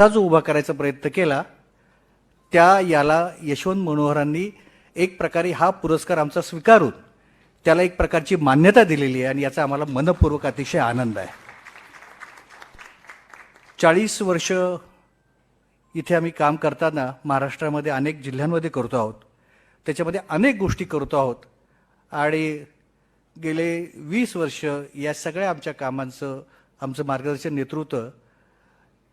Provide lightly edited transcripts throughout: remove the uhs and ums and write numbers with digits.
मुजरा जो उभा करायचा प्रयत्न केला त्या याला यशवंत मनोहरांनी एक प्रकारे हा पुरस्कार आमचा स्वीकारून त्याला एक प्रकारची मान्यता दिलेली आहे आणि याचा आम्हाला मनपूर्वक अतिशय आनंद आहे. 40 वर्ष इथे आम्ही काम करताना महाराष्ट्रामध्ये अनेक जिल्ह्यांमध्ये करतो आहोत, त्याच्यामध्ये अनेक गोष्टी करतो आहोत आणि गेले 20 वर्ष या सगळ्या आमच्या कामांचं आमचं मार्गदर्शन नेतृत्व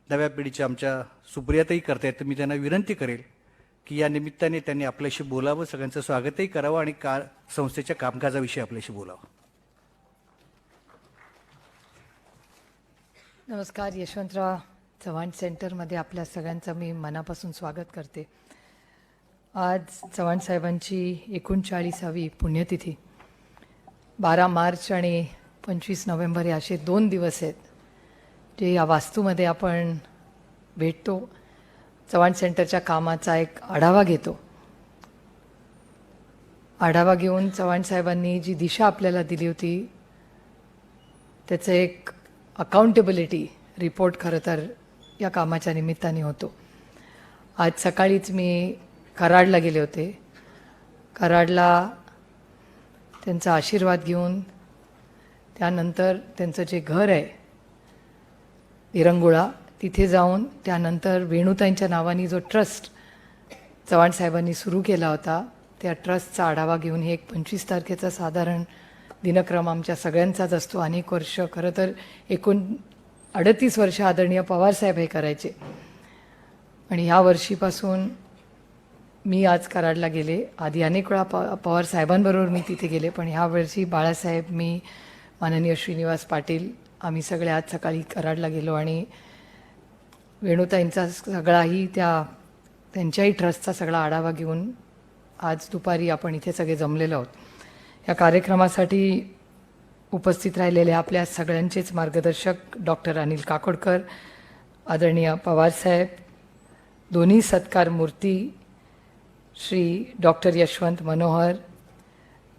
नव्या पिढीच्या आमच्या सुप्रियाताई करतायत. तर मी त्यांना विनंती करेल की या निमित्ताने त्यांनी आपल्याशी बोलावं, सगळ्यांचं स्वागतही करावं आणि संस्थेच्या कामकाजाविषयी आपल्याशी बोलावं. नमस्कार. यशवंतराव चव्हाण सेंटरमध्ये आपल्या सगळ्यांचं मी मनापासून स्वागत करते. आज चव्हाण साहेबांची 39वी पुण्यतिथी. 12 मार्च आणि 25 नोव्हेंबर हे असे 2 दिवस आहेत जे या वास्तूमध्ये आपण भेटतो, चव्हाण सेंटरच्या कामाचा एक आढावा घेतो. आढावा घेऊन चव्हाण साहेबांनी जी दिशा आपल्याला दिली होती त्याचं एक अकाउंटेबिलिटी रिपोर्ट खरं तर या कामाच्या निमित्ताने होतो. आज सकाळीच मी कराडला गेले होते. कराडला त्यांचा आशीर्वाद घेऊन त्यानंतर त्यांचं जे घर आहे विरंगुळा तिथे जाऊन त्यानंतर वेणुताईंच्या नावाने जो ट्रस्ट चव्हाण साहेबांनी सुरू केला होता त्या ट्रस्टचा आढावा घेऊन हे एक 25 तारखेचा साधारण दिनक्रम आमच्या सगळ्यांचाच असतो. अनेक वर्ष खरं तर 38 वर्ष आदरणीय पवारसाहेब हे करायचे आणि ह्या वर्षीपासून मी आज कराडला गेले. आधी अनेक वेळा पवार साहेबांबरोबर मी तिथे गेले, पण ह्या वर्षी बाळासाहेब, मी, माननीय श्रीनिवास पाटील आम्ही सगळे आज सकाळी कराडला गेलो आणि वेणुताईंचा सगळाही त्यांच्याही ट्रस्टचा सगळा आढावा घेऊन आज दुपारी आपण इथे सगळे जमलेलो आहोत. या कार्यक्रमासाठी उपस्थित राहिलेले आपल्या सगळ्यांचेच मार्गदर्शक डॉक्टर अनिल काकोडकर, आदरणीय पवारसाहेब, दोन्ही सत्कार मूर्ती श्री डॉक्टर यशवंत मनोहर,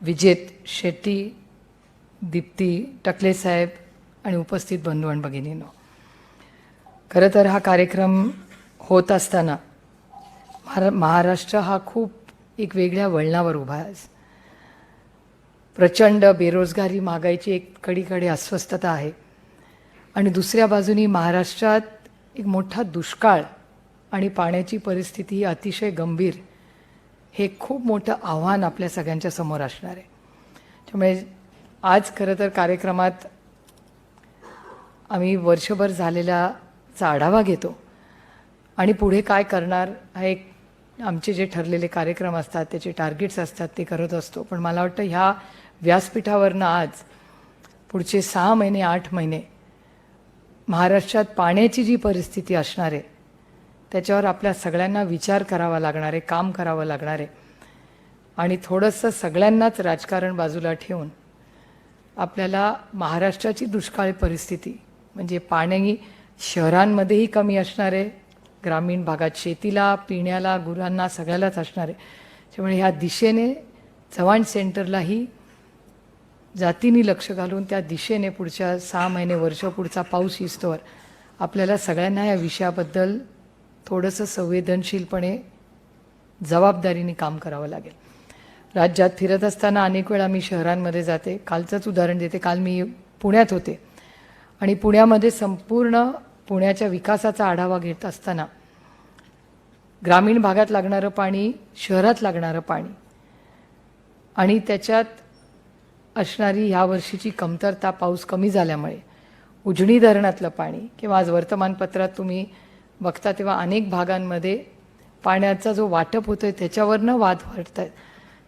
विजेत शेट्टी, दीप्ती टकले साहेब आणि उपस्थित बंधू आणि भगिनींनो, खरं तर हा कार्यक्रम होत असताना महाराष्ट्र हा खूप एक वेगळ्या वळणावर उभा आहे. प्रचंड बेरोजगारी, महागाईची एक कडीकडे अस्वस्थता आहे आणि दुसऱ्या बाजूनी महाराष्ट्रात एक मोठा दुष्काळ आणि पाण्याची परिस्थिती ही अतिशय गंभीर, हे खूप मोठं आव्हान आपल्या सगळ्यांच्या समोर असणार आहे. त्यामुळे आज खरं तर कार्यक्रमात आम्ही वर्षभर झालेल्याचा आढावा घेतो आणि पुढे काय करणार हा एक आमचे जे ठरलेले कार्यक्रम असतात, त्याचे टार्गेट्स असतात, ते करत असतो. पण मला वाटतं ह्या व्यासपीठावरनं आज पुढचे 6 महिने 8 महिने महाराष्ट्रात पाण्याची जी परिस्थिती असणार आहे त्याच्यावर आपल्या सगळ्यांना विचार करावा लागणार आहे, काम करावं लागणार आहे आणि थोडंसं सगळ्यांनाच राजकारण बाजूला ठेवून आपल्याला महाराष्ट्राची दुष्काळी परिस्थिती म्हणजे पाणी शहरांमध्येही कमी असणार आहे, ग्रामीण भागात शेतीला, पिण्याला, गुरांना सगळ्यालाच असणार आहे. त्यामुळे ह्या दिशेने चव्हाण सेंटरलाही जातीने लक्ष घालून त्या दिशेने पुढच्या 6 महिने वर्ष पुढचा पाऊस येईस्तोवर आपल्याला सगळ्यांना या विषयाबद्दल थोडंसं संवेदनशीलपणे जबाबदारीने काम करावं लागेल. राज्यात फिरत असताना अनेक वेळा मी शहरांमध्ये जाते. कालचंच उदाहरण देते. काल मी पुण्यात होते आणि पुण्यामध्ये संपूर्ण पुण्याच्या विकासाचा आढावा घेत असताना ग्रामीण भागात लागणारं पाणी, शहरात लागणारं पाणी आणि त्याच्यात असणारी ह्या वर्षीची कमतरता, पाऊस कमी झाल्यामुळे उजनी धरणातलं पाणी किंवा आज वर्तमानपत्रात तुम्ही बघता तेव्हा अनेक भागांमध्ये पाण्याचा जो वाटप होतो आहे त्याच्यावरनं वाद वाढत आहेत.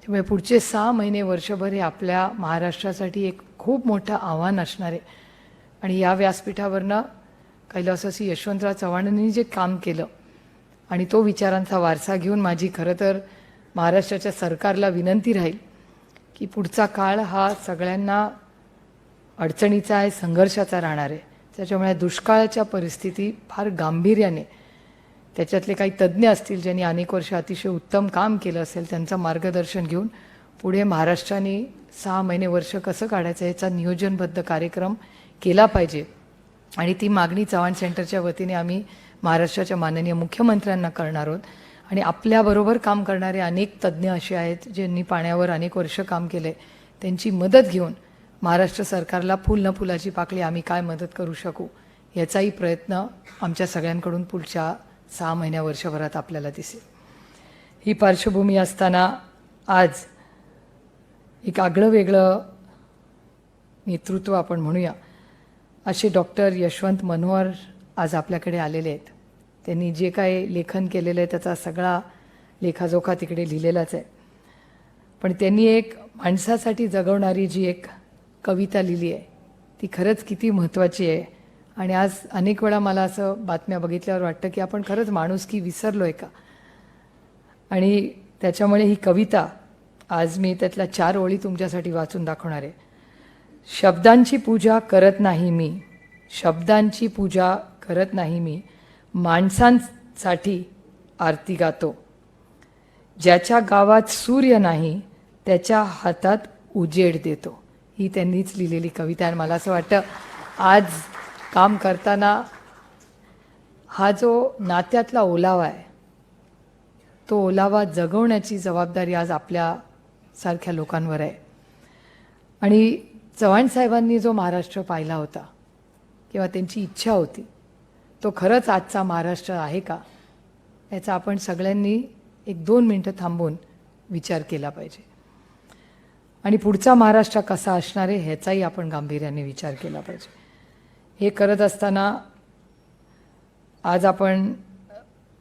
त्यामुळे पुढचे 6 महिने वर्षभर हे आपल्या महाराष्ट्रासाठी एक खूप मोठं आव्हान असणार आहे आणि या व्यासपीठावरनं कैलासवासी यशवंतराव चव्हाणांनी जे काम केलं आणि तो विचारांचा वारसा घेऊन माझी खरं तर महाराष्ट्राच्या सरकारला विनंती राहील की पुढचा काळ हा सगळ्यांना अडचणीचा आहे, संघर्षाचा राहणार आहे. त्याच्यामुळे दुष्काळाच्या परिस्थिती फार गांभीर्याने त्याच्यातले काही तज्ज्ञ असतील ज्यांनी अनेक वर्ष अतिशय उत्तम काम केलं असेल त्यांचं मार्गदर्शन घेऊन पुढे महाराष्ट्राने 6 महिने वर्ष कसं काढायचं याचा नियोजनबद्ध कार्यक्रम केला पाहिजे आणि ती मागणी चव्हाण सेंटरच्या वतीने आम्ही महाराष्ट्राच्या माननीय मुख्यमंत्र्यांना करणार आहोत. आणि आपल्याबरोबर काम करणारे अनेक तज्ज्ञ असे आहेत ज्यांनी पाण्यावर अनेक वर्ष काम केले, त्यांची मदत घेऊन महाराष्ट्र सरकारला फुल न फुलाची पाकळी आम्ही काय मदत करू शकू याचाही प्रयत्न आमच्या सगळ्यांकडून पुढच्या 6 महिन्या वर्षभरात आपल्याला दिसेल. ही पार्श्वभूमी असताना आज एक आगळं वेगळं नेतृत्व आपण म्हणूया असे डॉक्टर यशवंत मनोहर आज आपल्याकडे आलेले आहेत. त्यांनी जे काय लेखन केलेलं आहे त्याचा सगळा लेखाजोखा तिकडे लिहिलेलाच आहे. पण त्यांनी एक माणसासाठी जगवणारी जी एक कविता लिहिली आहे ती खरंच किती महत्त्वाची आहे. आणि आज अनेक वेळा मला असं बातम्या बघितल्यावर वाटतं की आपण खरंच माणुसकी विसरलो आहे का. आणि त्याच्यामुळे ही कविता आज मी त्यातल्या 4 ओळी तुमच्यासाठी वाचून दाखवणार आहे. शब्दांची पूजा करत नाही मी, शब्दांची पूजा करत नाही मी, माणसांसाठी आरती गातो. ज्याच्या गावात सूर्य नाही त्याच्या हातात उजेड देतो. ही त्यांनीच लिहिलेली कविता आहे. मला असं वाटतं आज काम करताना हा जो नात्यातला ओलावा आहे तो ओलावा जगवण्याची जबाबदारी आज आपल्यासारख्या लोकांवर आहे. आणि चव्हाण साहेबांनी जो महाराष्ट्र पाहिला होता किंवा त्यांची इच्छा होती तो खरंच आजचा महाराष्ट्र आहे का याचा आपण सगळ्यांनी 1-2 मिनटं थांबून विचार केला पाहिजे. आणि पुढचा महाराष्ट्र कसा असणार आहे ह्याचाही आपण गांभीर्याने विचार केला पाहिजे. हे करत असताना आज आपण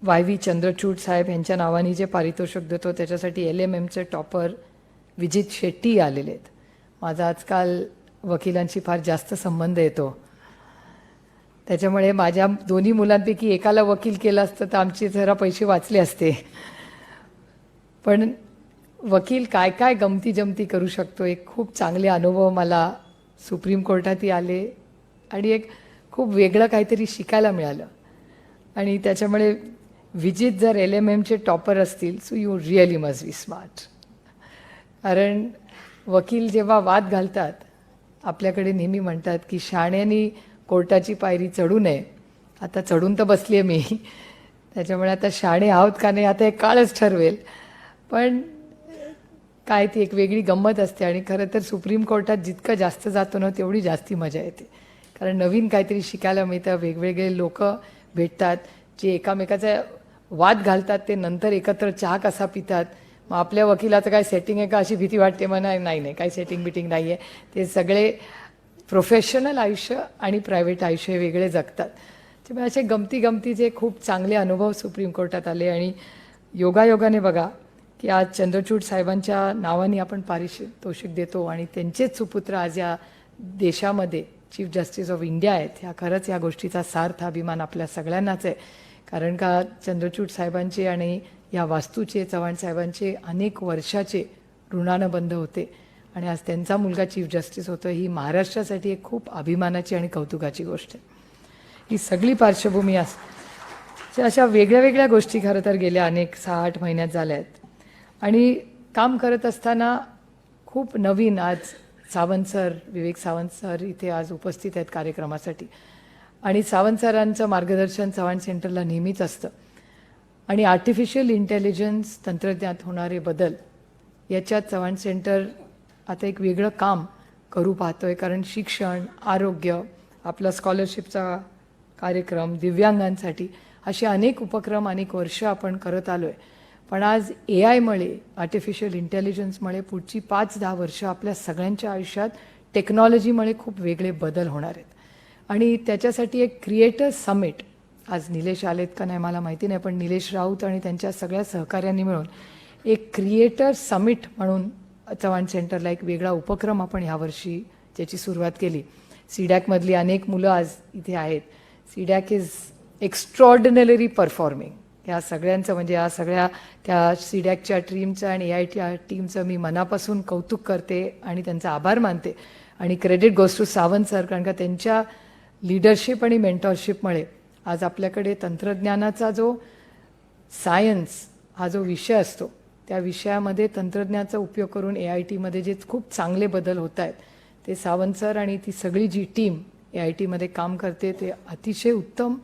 YV चंद्रचूड साहेब यांच्या नावाने जे पारितोषिक देतो त्याच्यासाठी LMMचे टॉपर विजित शेट्टी आलेले आहेत. माझा आजकाल वकिलांशी फार जास्त संबंध येतो, त्याच्यामुळे माझ्या 2 मुलांपैकी एकाला वकील केलं असतं तर आमचे जरा पैसे वाचले असते. पण वकील काय काय गमती जमती करू शकतो एक खूप चांगले अनुभव मला सुप्रीम कोर्टातही आले आणि एक खूप वेगळं काहीतरी शिकायला मिळालं. आणि त्याच्यामुळे विजित जर LMMचे टॉपर असतील so you really must be smart. कारण वकील जेव्हा वाद घालतात आपल्याकडे नेहमी म्हणतात की शहाण्यानी कोर्टाची पायरी चढू नये. आता चढून तर बसली आहे मी, त्याच्यामुळे आता शहाणे आहोत का नाही आता एक काळच ठरवेल. पण काय ती एक वेगळी गंमत असते. आणि खरं तर सुप्रीम कोर्टात जितकं जास्त जातो ना तेवढी जास्ती मजा येते. कारण नवीन काहीतरी शिकायला मिळतं, वेगवेगळे लोक भेटतात जे एकामेकाचा वाद घालतात, ते नंतर एकत्र चहा कसा पितात. मग आपल्या वकिलाचं काय सेटिंग आहे का अशी भीती वाटते मला. नाही काही सेटिंग बिटिंग नाही आहे. ते सगळे प्रोफेशनल आयुष्य आणि प्रायव्हेट आयुष्य वेगळे जगतात. त्यामुळे असे गमतीचे खूप चांगले अनुभव सुप्रीम कोर्टात आले. आणि योगायोगाने बघा की आज चंद्रचूड साहेबांच्या नावाने आपण पारितोषिक देतो आणि त्यांचेच सुपुत्र आज या देशामध्ये चीफ जस्टिस ऑफ इंडिया आहेत. ह्या खरंच या गोष्टीचा सार्थ अभिमान आपल्या सगळ्यांनाच आहे. कारण का चंद्रचूड साहेबांचे आणि या वास्तूचे चव्हाण साहेबांचे अनेक वर्षाचे ऋणानुबंध होते आणि आज त्यांचा मुलगा चीफ जस्टिस होतो. ही महाराष्ट्रासाठी एक खूप अभिमानाची आणि कौतुकाची गोष्ट आहे. ही सगळी पार्श्वभूमी अशा वेगळ्या गोष्टी खरं तर गेल्या अनेक 6-8 महिन्यात झाल्या आहेत. आणि काम करत असताना खूप नवीन आज सावंत सर, विवेक सावंत सर इथे आज उपस्थित आहेत कार्यक्रमासाठी. आणि सावंत सरांचं मार्गदर्शन चव्हाण सेंटरला नेहमीच असतं. आणि आर्टिफिशियल इंटेलिजन्स तंत्रज्ञानात होणारे बदल याच्यात चव्हाण सेंटर आता एक वेगळं काम करू पाहतो आहे. कारण शिक्षण, आरोग्य, आपला स्कॉलरशिपचा कार्यक्रम, दिव्यांगांसाठी असे अनेक उपक्रम अनेक वर्ष आपण करत आलो आहे. पण आज AIमुळे, आर्टिफिशियल इंटेलिजन्समुळे पुढची 5-10 वर्ष आपल्या सगळ्यांच्या आयुष्यात टेक्नॉलॉजीमुळे खूप वेगळे बदल होणार आहेत. आणि त्याच्यासाठी एक क्रिएटर्स समिट आज निलेश आलेत का नाही मला माहिती नाही, पण निलेश राऊत आणि त्यांच्या सगळ्या सहकार्यांनी मिळून एक क्रिएटर्स समिट म्हणून चव्हाण सेंटरला एक वेगळा उपक्रम आपण ह्यावर्षी त्याची सुरुवात केली. CDAC अनेक मुलं आज इथे आहेत. CDAC is extraordinary performing. या सगळ्यांचं म्हणजे या सगळ्या त्या CDACच्या टीमचं आणि AIT टीमचं मी मनापासून कौतुक करते आणि त्यांचा आभार मानते. आणि credit goes to Sawant sir, कारण का त्यांच्या लीडरशिप आणि मेंटॉरशिपमुळे आज आपल्याकडे तंत्रज्ञानाचा जो सायन्स हा जो विषय असतो त्या विषयामध्ये तंत्रज्ञानाचा उपयोग करून AITमध्ये जे खूप चांगले बदल होत आहेत ते सावंत सर आणि ती सगळी जी टीम AITमध्ये काम करते ते अतिशय उत्तम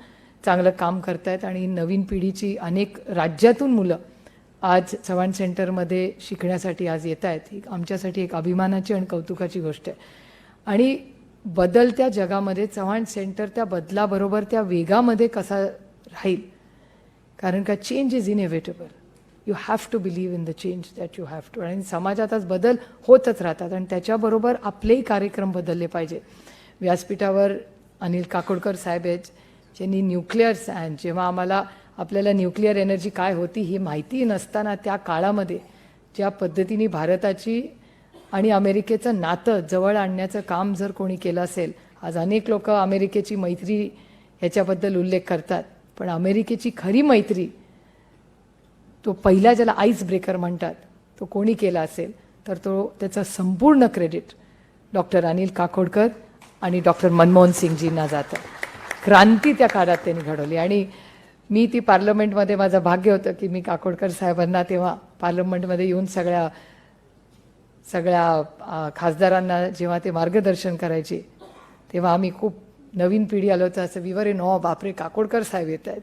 चांगलं काम करतायत आणि नवीन पिढीची अनेक राज्यातून मुलं आज चव्हाण सेंटरमध्ये शिकण्यासाठी आज येत आहेत. ही आमच्यासाठी एक अभिमानाची आणि कौतुकाची गोष्ट आहे. आणि बदलत्या जगामध्ये चव्हाण सेंटर त्या बदलाबरोबर त्या वेगामध्ये कसा राहील, कारण का change is inevitable. You have to believe in the change that you have to. आणि समाजात आज बदल होतच राहतात आणि त्याच्याबरोबर आपलेही कार्यक्रम बदलले पाहिजे. व्यासपीठावर अनिल काकोडकर साहेब आहेत, ज्यांनी न्यूक्लिअर सायन्स, जेव्हा आपल्याला न्यूक्लिअर एनर्जी काय होती ही माहिती नसताना त्या काळामध्ये ज्या पद्धतीने भारताची आणि अमेरिकेचं नातं जवळ आणण्याचं काम जर कोणी केलं असेल. आज अनेक लोक अमेरिकेची मैत्री ह्याच्याबद्दल उल्लेख करतात, पण अमेरिकेची खरी मैत्री, तो पहिला ज्याला आईस ब्रेकर म्हणतात, तो कोणी केला असेल तर त्याचं संपूर्ण क्रेडिट डॉक्टर अनिल काकोडकर आणि डॉक्टर मनमोहन सिंगजींना जातं. क्रांती त्या काळात त्यांनी घडवली. आणि मी ती पार्लमेंटमध्ये माझं भाग्य होतं की मी काकोडकर साहेबांना तेव्हा पार्लमेंटमध्ये येऊन सगळ्या खासदारांना जेव्हा ते मार्गदर्शन करायचे, तेव्हा आम्ही खूप नवीन पिढी आलो होतं असं विवर इन ऑ, बापरे काकोडकर साहेब येत आहेत.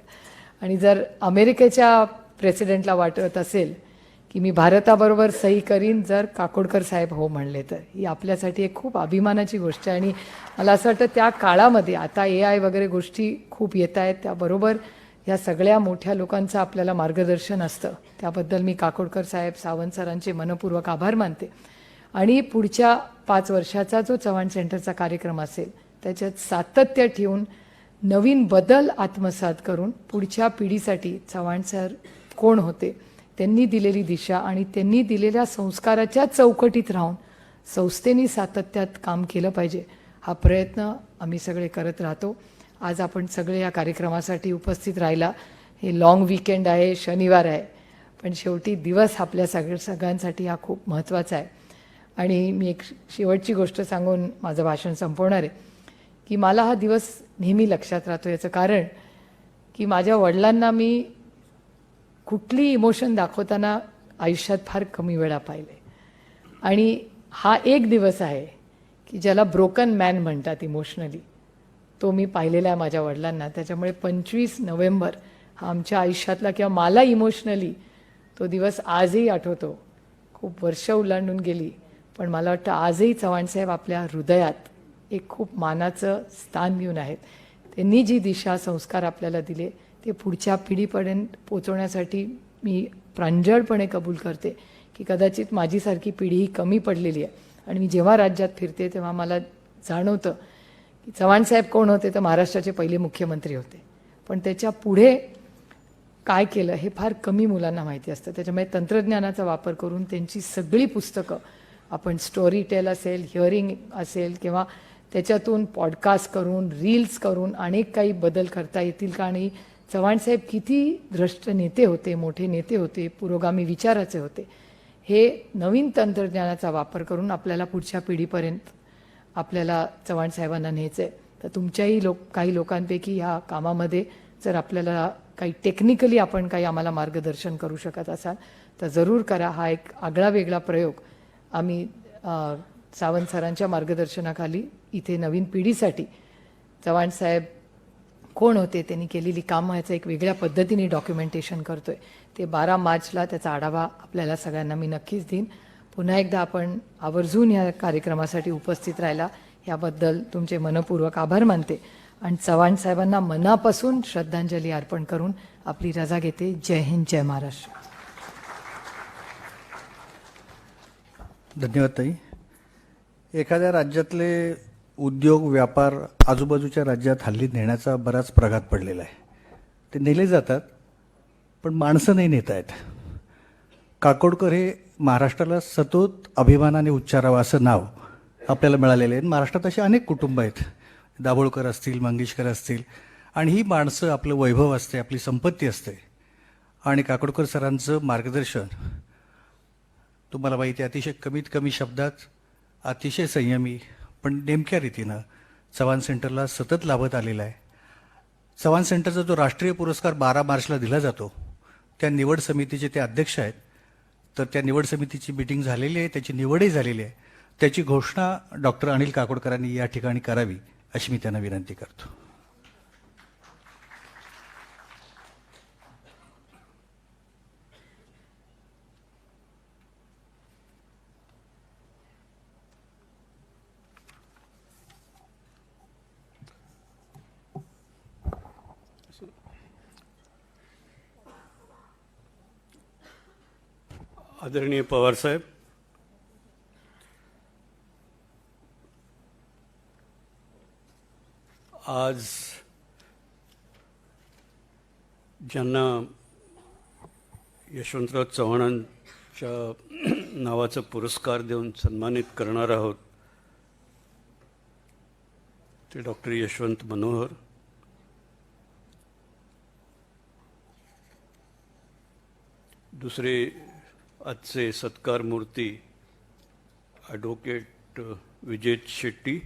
आणि जर अमेरिकेच्या प्रेसिडेंटला वाटत असेल की मी भारताबरोबर सही करीन जर काकोडकर साहेब हो म्हणले, तर ही आपल्यासाठी एक खूप अभिमानाची गोष्ट आहे. आणि मला असं वाटतं त्या काळामध्ये आता AI वगैरे गोष्टी खूप येत आहेत, त्याबरोबर ह्या सगळ्या मोठ्या लोकांचं आपल्याला मार्गदर्शन असतं. त्याबद्दल मी काकोडकर साहेब, सावंत सरांचे मनपूर्वक आभार मानते. आणि पुढच्या 5 वर्षाचा जो चव्हाण सेंटरचा कार्यक्रम असेल त्याच्यात सातत्य ठेवून नवीन बदल आत्मसात करून पुढच्या पिढीसाठी चव्हाण सर कोण होते, त्यांनी दिलेली दिशा आणि त्यांनी दिलेल्या संस्काराच्या चौकटीत राहून संस्थेनी सातत्यात काम केलं पाहिजे, हा प्रयत्न आम्ही सगळे करत राहतो. आज आपण सगळे या कार्यक्रमासाठी उपस्थित राहिला. हे लॉंग वीकेंड आहे, शनिवार आहे, पण शेवटी दिवस आपल्या सगळ्यांसाठी हा खूप महत्त्वाचा आहे. आणि मी एक शेवटची गोष्ट सांगून माझं भाषण संपवणार आहे की मला हा दिवस नेहमी लक्षात राहतो. याचं कारण की माझ्या वडिलांना मी कुठली इमोशन दाखवताना आयुष्यात फार कमी वेळा पाहिले. आणि हा एक दिवस आहे की ज्याला ब्रोकन मॅन म्हणतात इमोशनली, तो मी पाहिलेला आहे माझ्या वडिलांना. त्याच्यामुळे 25 नोव्हेंबर हा आमच्या आयुष्यातला, किंवा मला इमोशनली तो दिवस आजही आठवतो. खूप वर्ष ओलांडून गेली, पण मला वाटतं आजही चव्हाणसाहेब आपल्या हृदयात एक खूप मानाचं स्थान घेऊन आहेत. त्यांनी जी दिशा, संस्कार आपल्याला दिले ते पुढच्या पिढीपर्यंत पोचवण्यासाठी मी प्रांजळपणे कबूल करते की कदाचित माझीसारखी पिढी ही कमी पडलेली आहे. आणि मी जेव्हा राज्यात फिरते तेव्हा मला जाणवतं की चव्हाणसाहेब कोण होते, तर महाराष्ट्राचे पहिले मुख्यमंत्री होते, पण त्याच्या पुढे काय केलं हे फार कमी मुलांना माहिती असतं. त्याच्यामुळे तंत्रज्ञानाचा वापर करून त्यांची सगळी पुस्तकं आपण स्टोरी टेल असेल, हिअरिंग असेल, किंवा त्याच्यातून पॉडकास्ट करून, रील्स करून अनेक काही बदल करता येतील का. आणि चव्हाणसाहेब किती द्रष्ट नेते होते, मोठे नेते होते, पुरोगामी विचाराचे होते, हे नवीन तंत्रज्ञानाचा वापर करून आपल्याला पुढच्या पिढीपर्यंत आपल्याला चव्हाणसाहेबांना न्यायचं आहे. तर तुमच्याही काही लोकांपैकी ह्या कामामध्ये जर आपल्याला काही टेक्निकली आपण काही आम्हाला मार्गदर्शन करू शकत असाल तर जरूर करा. हा एक आगळा वेगळा प्रयोग आम्ही सावंत सरांच्या मार्गदर्शनाखाली इथे नवीन पिढीसाठी चव्हाणसाहेब कोण होते, त्यांनी केलेली कामं याचं एक वेगळ्या पद्धतीने डॉक्युमेंटेशन करतोय. ते 12 मार्चला त्याचा आढावा आपल्याला सगळ्यांना मी नक्कीच देईन. पुन्हा एकदा आपण आवर्जून या कार्यक्रमासाठी उपस्थित राहिला याबद्दल तुमचे मनपूर्वक आभार मानते आणि चव्हाण साहेबांना मनापासून श्रद्धांजली अर्पण करून आपली रजा घेते. जय हिंद, जय महाराष्ट्र. धन्यवाद ताई. एखाद्या राज्यातले उद्योग, व्यापार आजूबाजूच्या राज्यात हल्ली नेण्याचा बराच प्रघात पडलेला आहे. ते नेले जातात, पण माणसं नाही नेता येत. काकोडकर हे महाराष्ट्राला सतत अभिमानाने उच्चारावं असं नाव आपल्याला मिळालेलं आहे. महाराष्ट्रात अशी अनेक कुटुंब आहेत, दाभोळकर असतील, मंगेशकर असतील, आणि ही माणसं आपलं वैभव असते, आपली संपत्ती असते. आणि काकोडकर सरांचं मार्गदर्शन तुम्हाला माहिती आहे, अतिशय कमीत कमी शब्दात, अतिशय संयमी पण नेमक्या रीतीनं चव्हाण सेंटरला सतत लाभत आलेला आहे. चव्हाण सेंटरचा जो राष्ट्रीय पुरस्कार 12 मार्चला दिला जातो, त्या निवड समितीचे ते अध्यक्ष आहेत. तर त्या निवड समितीची मीटिंग झालेली आहे, त्याची निवडही झालेली आहे. त्याची घोषणा डॉक्टर अनिल काकोडकरांनी या ठिकाणी करावी अशी मी त्यांना विनंती करतो. आदरणीय पवार साहेब, आज ज्यांना यशवंतराव चव्हाणांच्या नावाचा पुरस्कार देऊन सन्मानित करणार आहोत ते डॉक्टर यशवंत मनोहर, दुसरे आजचे सत्कार मूर्ती ॲडव्होकेट विजय शेट्टी,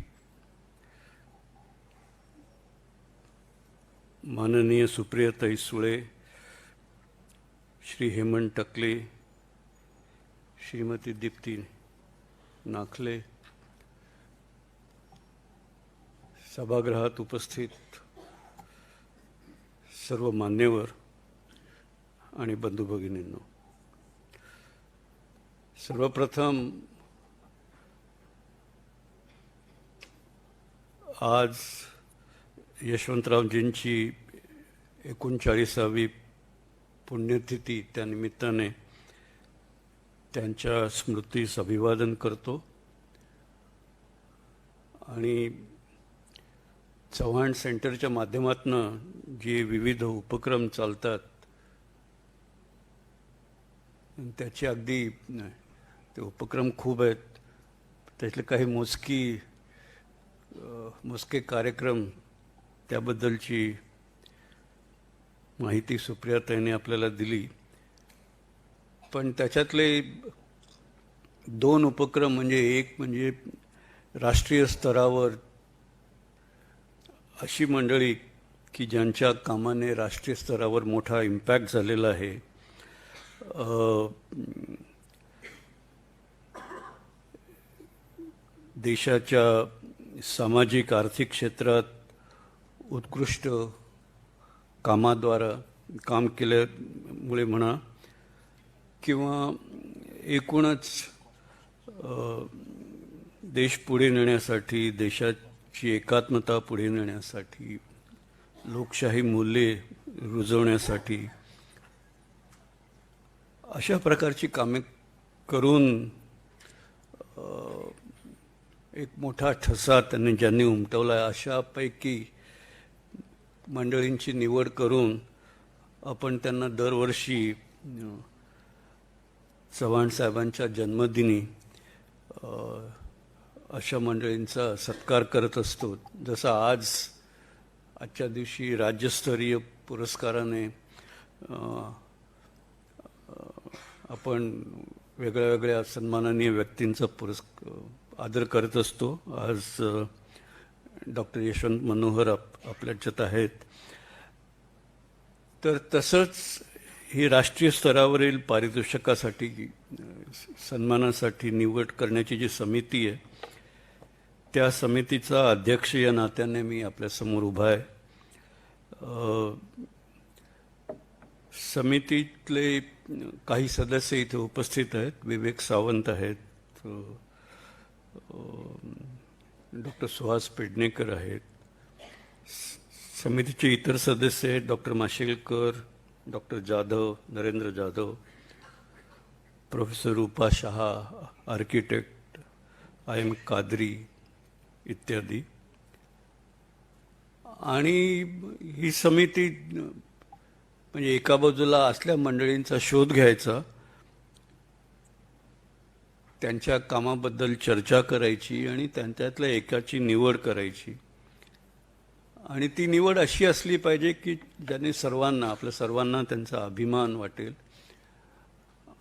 माननीय सुप्रियाताई सुळे, श्री हेमंत टकले, श्रीमती दीप्ती नाखले, सभागृहात उपस्थित सर्व मान्यवर आणि बंधू भगिनींनो, सर्वप्रथम आज यशवंतरावजींची 39वी पुण्यतिथी, त्यानिमित्ताने त्यांच्या स्मृतीस अभिवादन करतो आणि चव्हाण सेंटरच्या माध्यमातून जे विविध उपक्रम चालतात त्याचे अगदी ते उपक्रम खूप आहेत, त्यातले काही मोजके कार्यक्रम त्याबद्दलची माहिती सुप्रियाताईंनी आपल्याला दिली, पण त्याच्यातले 2 उपक्रम म्हणजे एक म्हणजे राष्ट्रीय स्तरावर अशी मंडळी की ज्यांच्या कामाने राष्ट्रीय स्तरावर मोठा इम्पॅक्ट झालेला आहे, देशाच्या सामाजिक आर्थिक क्षेत्रात उत्कृष्ट कामाद्वारा काम केल्यामुळे म्हणा किंवा एकूणच देश पुढे नेण्यासाठी, देशाची एकात्मता पुढे नेण्यासाठी, लोकशाही मूल्ये रुजवण्यासाठी अशा प्रकारची कामे करून एक मोठा ठसा ज्यांनी उमटवला आहे, अशापैकी मंडळींची निवड करून आपण त्यांना दरवर्षी चव्हाण साहेबांच्या जन्मदिनी अशा मंडळींचा सत्कार करत असतो. जसा आजच्या दिवशी राज्यस्तरीय पुरस्काराने आपण वेगळ्या सन्माननीय व्यक्तींचा आदर करत असतो. आज डॉक्टर यशवंत मनोहर आपल्याच्यात आहेत, तर तसंच ही राष्ट्रीय स्तरावरील पारितोषिकासाठी सन्मानासाठी निवड करण्याची जी समिती आहे, त्या समितीचा अध्यक्ष या नात्याने मी आपल्यासमोर उभा आहे. समितीतले काही सदस्य इथे उपस्थित आहेत. विवेक सावंत आहेत, डॉक्टर सुहास पेडणेकर आहेत, समितीचे इतर सदस्य आहेत doctor Mashelkar, doctor Jadhav, Narendra Jadhav, professor Rupa Shah, architect IM Kadri इत्यादी. आणि ही समिती म्हणजे एका बाजूला असल्या मंडळींचा शोध घ्यायचा, त्यांच्या कामाबद्दल चर्चा करायची आणि त्यांच्यातल्या एकाची निवड करायची. आणि ती निवड अशी असली पाहिजे की ज्याने आपल्या सर्वांना त्यांचा अभिमान वाटेल.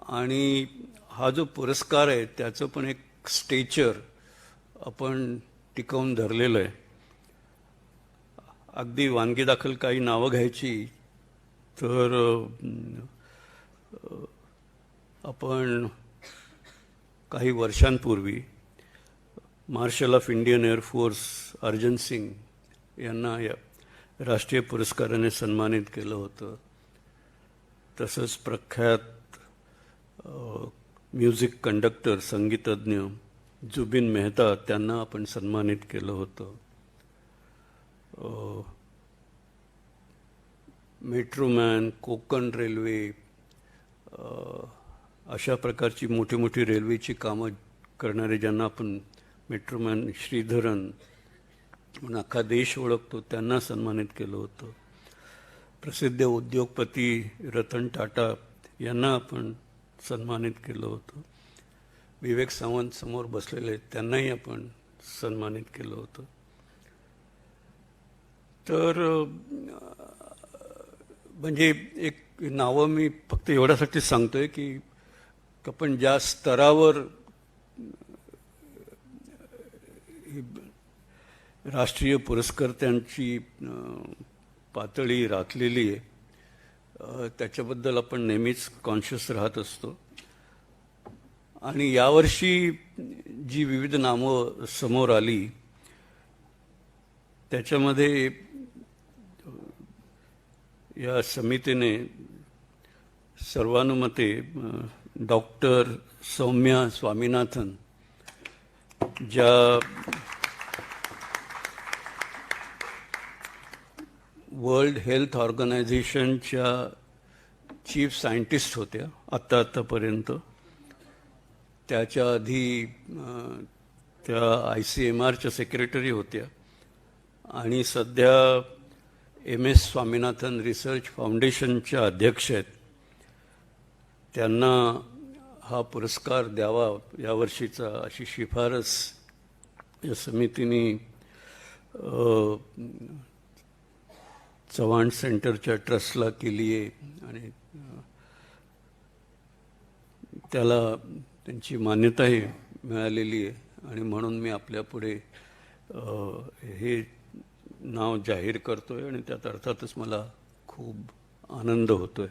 आणि हा जो पुरस्कार आहे त्याचं पण एक स्टेचर आपण टिकवून धरलेलं आहे. अगदी वानगी दाखल काही नावं घ्यायची तर आपण काही वर्षांपूर्वी marshal of Indian air force Arjan Singh यांना या राष्ट्रीय पुरस्काराने सन्मानित केलं होतं. तसंच प्रख्यात म्युझिक कंडक्टर, संगीतज्ञ जुबिन मेहता, त्यांना आपण सन्मानित केलं होतं. मेट्रोमॅन, कोकण रेल्वे अशा प्रकारची मोठी मोठी रेल्वेची कामं करणारे, ज्यांना आपण मेट्रोमॅन श्रीधरन म्हणून अख्खा देश ओळखतो, त्यांना सन्मानित केलं होतं. प्रसिद्ध उद्योगपती रतन टाटा यांना आपण सन्मानित केलं होतं. विवेक सावंत समोर बसलेले आहेत, त्यांनाही आपण सन्मानित केलं होतं. तर म्हणजे एक नावं मी फक्त एवढ्यासाठी सांगतोय की आपण ज्या स्तरावर राष्ट्रीय पुरस्कर्त्यांची पातळी राखलेली आहे, त्याच्याबद्दल आपण नेहमीच कॉन्शियस राहत असतो. आणि यावर्षी जी विविध नावं समोर आली त्याच्यामध्ये या समितीने सर्वानुमते डॉक्टर सौम्या स्वामीनाथन, ज्या वर्ल्ड हेल्थ ऑर्गनायझेशनच्या चीफ सायंटिस्ट होत्या आत्तापर्यंत. त्याच्या आधी त्या ICMRच्या सेक्रेटरी होत्या आणि सध्या MS स्वामीनाथन रिसर्च फाउंडेशनच्या अध्यक्ष आहेत. त्यांना हा पुरस्कार द्यावा यावर्षीचा अशी शिफारस या समितीने चव्हाण सेंटरच्या ट्रस्टला केली आहे आणि त्याला त्यांची मान्यताही मिळालेली आहे. आणि म्हणून मी आपल्यापुढे हे नाव जाहीर करतोय आणि त्यात अर्थातच मला खूप आनंद होतोय.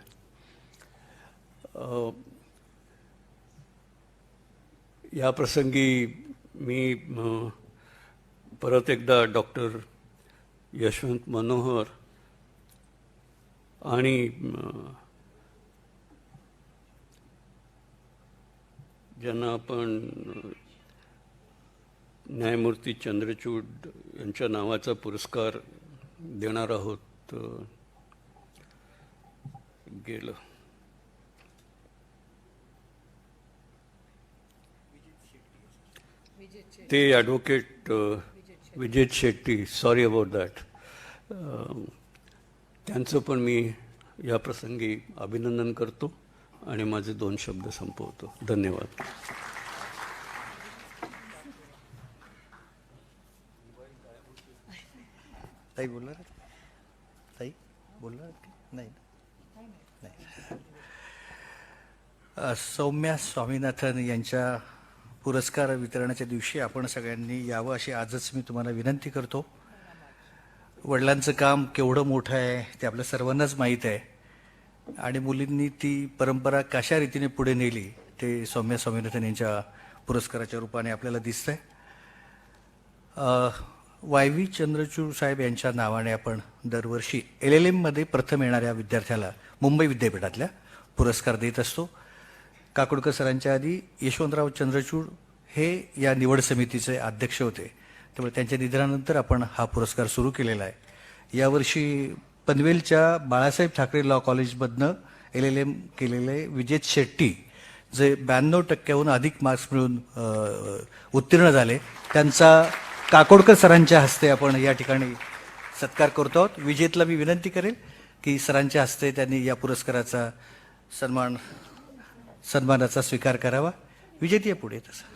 या प्रसंगी मी परत एकदा डॉक्टर यशवंत मनोहर आणि ज्यांना आपण न्यायमूर्ती चंद्रचूड यांच्या नावाचा पुरस्कार देणार आहोत, गेलं ते advocate Vijay Shetty, sorry about that. त्यांचं पण मी या प्रसंगी अभिनंदन करतो आणि माझे 2 शब्द संपवतो. धन्यवाद. ताई बोलणार, ताई बोलणार नाही. सौम्या स्वामीनाथन यांच्या पुरस्कार वितरणाच्या दिवशी आपण सगळ्यांनी यावं अशी आजच मी तुम्हाला विनंती करतो. वडिलांचं काम केवढं मोठं आहे ते आपल्या सर्वांनाच माहीत आहे आणि मुलींनी ती परंपरा कशा रीतीने पुढे नेली ते सौम्या स्वामीनाथन यांच्या पुरस्काराच्या रूपाने आपल्याला दिसतंय. YV चंद्रचूड साहेब यांच्या नावाने आपण दरवर्षी LLM मध्ये प्रथम येणाऱ्या विद्यार्थ्याला मुंबई विद्यापीठातल्या पुरस्कार देत असतो. काकोडकर सरांच्या आधी यशवंतराव चंद्रचूड हे या निवड समितीचे अध्यक्ष होते, त्यामुळे त्यांच्या निधनानंतर आपण हा पुरस्कार सुरू केलेला आहे. यावर्षी पनवेलच्या बाळासाहेब ठाकरे लॉ कॉलेजमधनं LLM केलेले विजेत शेट्टी, जे 92% अधिक मार्क्स मिळून उत्तीर्ण झाले, त्यांचा काकोडकर सरांच्या हस्ते आपण या ठिकाणी सत्कार करतो आहोत. विजेतला मी विनंती करेल की सरांच्या हस्ते त्यांनी या पुरस्काराचा सन्मानाचा स्वीकार करावा. विजेत या पुढे. तसं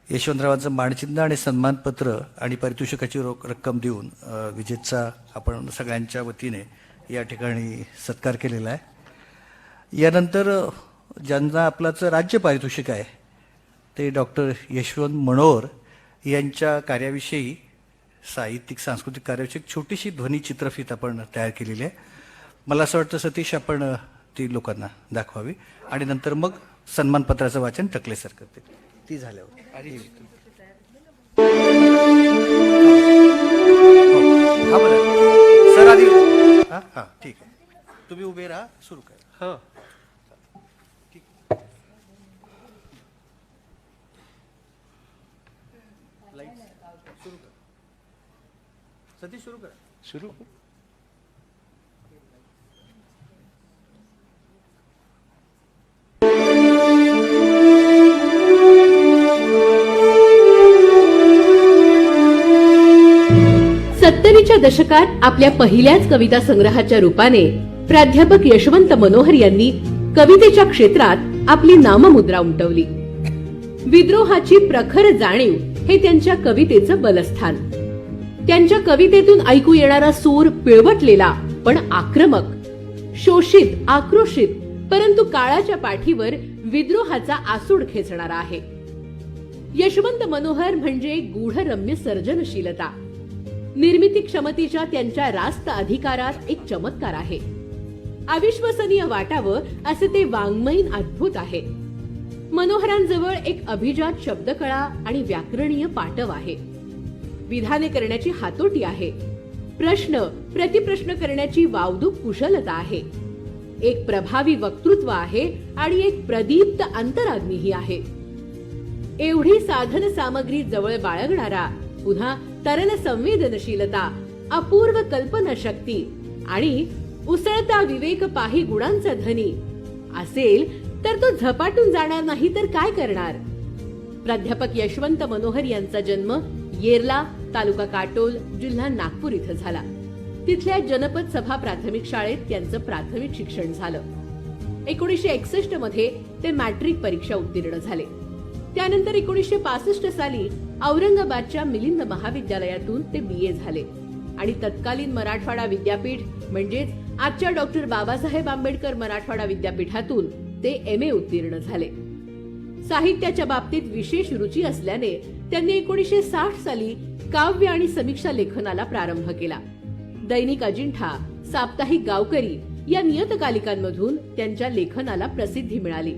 यशवंतरावांचं मानचिन्ह आणि सन्मानपत्र आणि पारितोषिकाची रोख रक्कम देऊन विजेतचा आपण सगळ्यांच्या वतीने या ठिकाणी सत्कार केलेला आहे. यानंतर ज्यांना आपलाचं राज्य पारितोषिक आहे ते डॉक्टर यशवंत मनोहर यांच्या कार्याविषयी, साहित्यिक सांस्कृतिक कार्याविषयी छोटीशी ध्वनिचित्रफीत आपण तयार केलेली आहे. मला असं वाटतं सतीश आपण ती लोकांना दाखवावी आणि नंतर मग सन्मानपत्राचं वाचन टकले सर करतील. ती झाल्यावर हा बोला सर आधी. हां हां ठीक आहे, तुम्ही उभे राहा, सुरू करा. हां सुरू करा सतीश, सुरू करा. सुरू. सत्तरीच्या दशकात आपल्या पहिल्याच कविता संग्रहाच्या रूपाने प्राध्यापक यशवंत मनोहर यांनी कवितेच्या क्षेत्रात आपली नाममुद्रा उमटवली. विद्रोहाची प्रखर जाणीव हे त्यांच्या कवितेचं बलस्थान. त्यांच्या कवितेतून ऐकू येणारा सूर पिळवटलेला पण आक्रमक, शोषित, आक्रोशित, परंतु काळाच्या पाठीवर विद्रोहाचा आसूड खेचणारा आहे. यशवंत मनोहर म्हणजे गूढरम्य सर्जनशीलता. निर्मिती क्षमतेच्या त्यांच्या रास्त अधिकारात एक चमत्कार आहे. अविश्वसनीय वाटावं असे ते वाङ्मयीन अद्भुत आहे. मनोहरांजवळ एक अभिजात शब्दकळा आणि व्याकरणीय पाटव आहे. विधाने करण्याची हातोटी आहे. प्रश्न प्रतिप्रश्न करण्याची वावदूक कुशलता आहे. एक प्रभावी वक्तृत्व आहे आणि एक प्रदीप्त अंतराग्नीही आहे. एवढी साधन सामग्री जवळ बाळगणारा, पुन्हा तरल संवेदनशीलता, अपूर्व कल्पना शक्ती आणि उसळता विवेक पाही गुणांचा धनी असेल तर तो झपाटून जाणार नाही तर काय करणार. प्राध्यापक यशवंत मनोहर यांचा जन्म येरला, तालुका काटोल, जिल्हा नागपूर इथं झाला. तिथल्या जनपद सभा प्राथमिक शाळेत त्यांचं प्राथमिक शिक्षण झालं. 1961 मध्ये ते मॅट्रिक परीक्षा उत्तीर्ण झाले. त्यानंतर 1965 साली औरंगाबादच्या मिलिंद महाविद्यालयातून ते BA झाले आणि तत्कालीन मराठवाडा विद्यापीठ म्हणजेच आजच्या डॉक्टर बाबासाहेब आंबेडकर मराठवाडा विद्यापीठातून ते MA उत्तीर्ण झाले. साहित्याच्या बाबतीत विशेष रुची असल्याने त्यांनी 1960 साली काव्य आणि समीक्षा लेखनाला प्रारंभ केला. दैनिक अजिंठा, साप्ताहिक गावकरी या नियतकालिकांमधून त्यांच्या लेखनाला प्रसिद्धी मिळाली.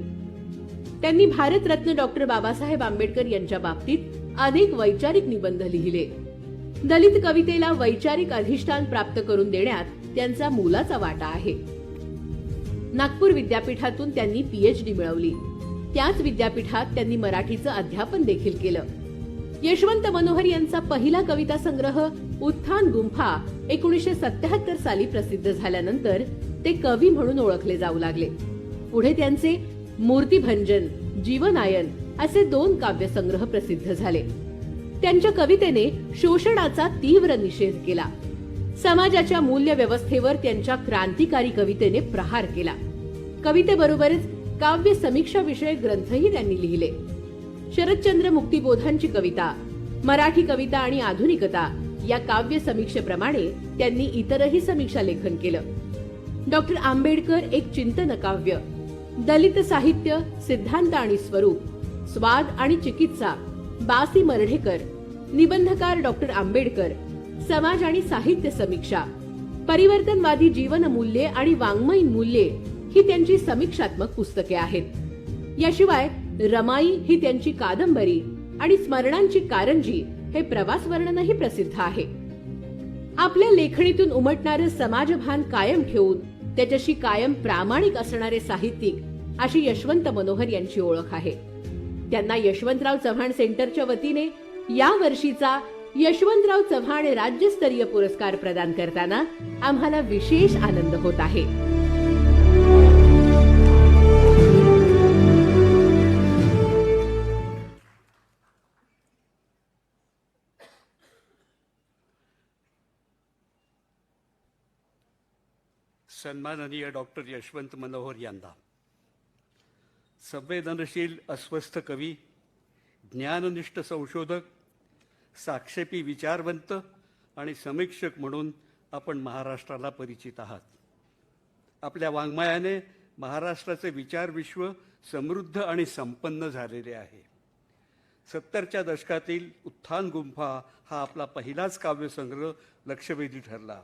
त्यांनी भारतरत्न डॉक्टर बाबासाहेब आंबेडकर यांच्या बाबतीत अनेक वैचारिक निबंध लिहिले. दलित कवितेला वैचारिक अधिष्ठान प्राप्त करून देण्यात त्यांचा मोलाचा वाटा आहे. नागपूर विद्यापीठातून त्यांनी PhD मिळवली. त्याच विद्यापीठात त्यांनी मराठीचं अध्यापन देखील केलं. यशवंत मनोहर यांचा पहिला कविता संग्रह उत्थान गुंफा 1977 साली प्रसिद्ध झाल्यानंतर ते कवी म्हणून ओळखले जाऊ लागले. पुढे त्यांचे मूर्तिभंजन, जीवनायन असे 2 काव्यसंग्रह प्रसिद्ध झाले. त्यांच्या कवितेने शोषणाचा तीव्र निषेध केला. समाजाच्या मूल्य व्यवस्थेवर त्यांच्या क्रांतिकारी कवितेने प्रहार केला. कवितेबरोबरच काव्य समीक्षा विषयक ग्रंथही त्यांनी लिहिले. शरदचंद्र मुक्तिबोधांची कविता, मराठी कविता आणि आधुनिकता या काव्य समीक्षेप्रमाणे त्यांनी इतरही समीक्षा लेखन केलं. डॉक्टर आंबेडकर एक चिंतन काव्य, दलित साहित्य, सिद्धांत आणि स्वरूप, स्वाद आणि चिकित्सा, बासी मर्ढेकर, निबंधकार डॉक्टर आंबेडकर, समाज आणि साहित्य समीक्षा, परिवर्तनवादी जीवन मूल्ये आणि वाङ्मयीन मूल्ये ही त्यांची समीक्षात्मक पुस्तके आहेत. याशिवाय रमाई ही त्यांची कादंबरी आणि स्मरणांची कारंजी हे प्रवास वर्णनही प्रसिद्ध आहे. आपल्या लेखणीतून उमटणारे समाजभान कायम ठेवून त्याच्याशी कायम प्रामाणिक असणारे साहित्यिक अशी यशवंत मनोहर यांची ओळख आहे. त्यांना यशवंतराव चव्हाण सेंटरच्या वतीने या वर्षीचा यशवंतराव चव्हाण राज्यस्तरीय पुरस्कार प्रदान करताना आम्हाला विशेष आनंद होत आहे. सन्माननीय डॉक्टर यशवंत मनोहर यांना, संवेदनशील अस्वस्थ कवी, ज्ञाननिष्ठ संशोधक, साक्षेपी विचारवंत आणि समीक्षक म्हणून आपण महाराष्ट्राला परिचित आहात. आपल्या वाङ्मयाने महाराष्ट्राचे विचार विश्व समृद्ध आणि संपन्न झालेले आहे. 70च्या दशकातील उत्थान गुंफा हा आपला पहिलाच काव्यसंग्रह लक्षवेधी ठरला.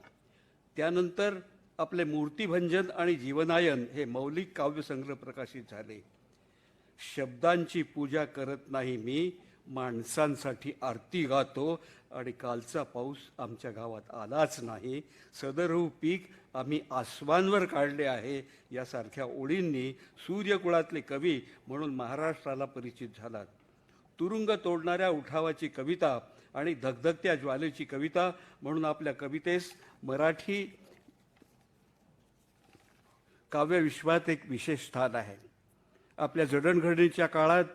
त्यानंतर आपले मूर्तिभंजन आणि जीवनायन हे मौलिक काव्यसंग्रह प्रकाशित झाले. शब्दांची पूजा करत नाही मी, माणसांसाठी आरती गातो. आणि कालचा पाऊस आमच्या गावात आलाच नाही, सदरहू पीक आम्ही आसमानवर काढले आहे, यासारख्या ओळींनी सूर्यकुळातले कवी म्हणून महाराष्ट्राला परिचित झालात. तुरुंग तोडणाऱ्या उठावाची कविता आणि धगधगत्या ज्वालेची कविता म्हणून आपल्या कवितेस मराठी काव्यविश्वात एक विशेष स्थान आहे. आपल्या जडणघडणीच्या काळात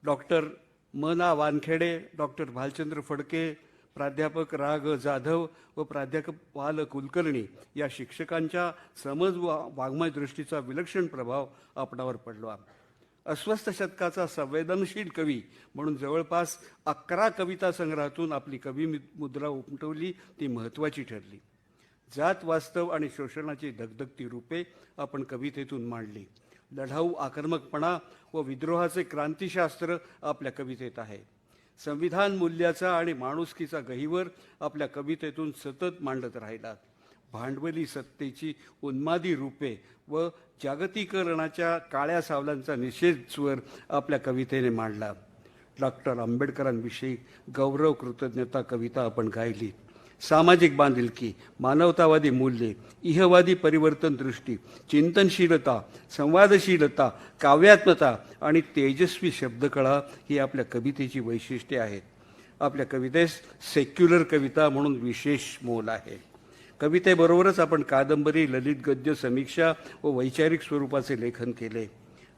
डॉक्टर म.ना. वानखेडे, डॉक्टर भालचंद्र फडके, प्राध्यापक रा. ग. जाधव व प्राध्यापक वाल कुलकर्णी या शिक्षकांच्या समज व वाङ्मय दृष्टीचा विलक्षण प्रभाव आपणावर पडला. अस्वस्थ शतकाचा संवेदनशील कवी म्हणून जवळपास 11 कविता संग्रहातून आपली कवी मुद्रा उमटवली, ती महत्त्वाची ठरली. जात वास्तव आणि शोषणाची धगधगती रूपे आपण कवितेतून मांडली. लढाऊ आक्रमकपणा व विद्रोहाचे क्रांतिशास्त्र आपल्या कवितेत आहे. संविधान मूल्याचा आणि माणुसकीचा गहिवर आपल्या कवितेतून सतत मांडत राहिलात. भांडवली सत्तेची उन्मादी रूपे व जागतिकीकरणाच्या काळ्या सावलांचा निषेध स्वर आपल्या कवितेने मांडला. डॉक्टर आंबेडकरांविषयी गौरव कृतज्ञता कविता आपण गायली. सामाजिक बांधिलकी, मानवतावादी मूल्ये, इहवादी परिवर्तन दृष्टी, चिंतनशीलता, संवादशीलता, काव्यात्मता आणि तेजस्वी शब्दकळा ही आपल्या कवितेची वैशिष्ट्ये आहेत. आपल्या कवितेस सेक्युलर कविता म्हणून विशेष मोल आहे. कवितेबरोबरच आपण कादंबरी, ललित गद्य, समीक्षा व वैचारिक स्वरूपाचे लेखन केले.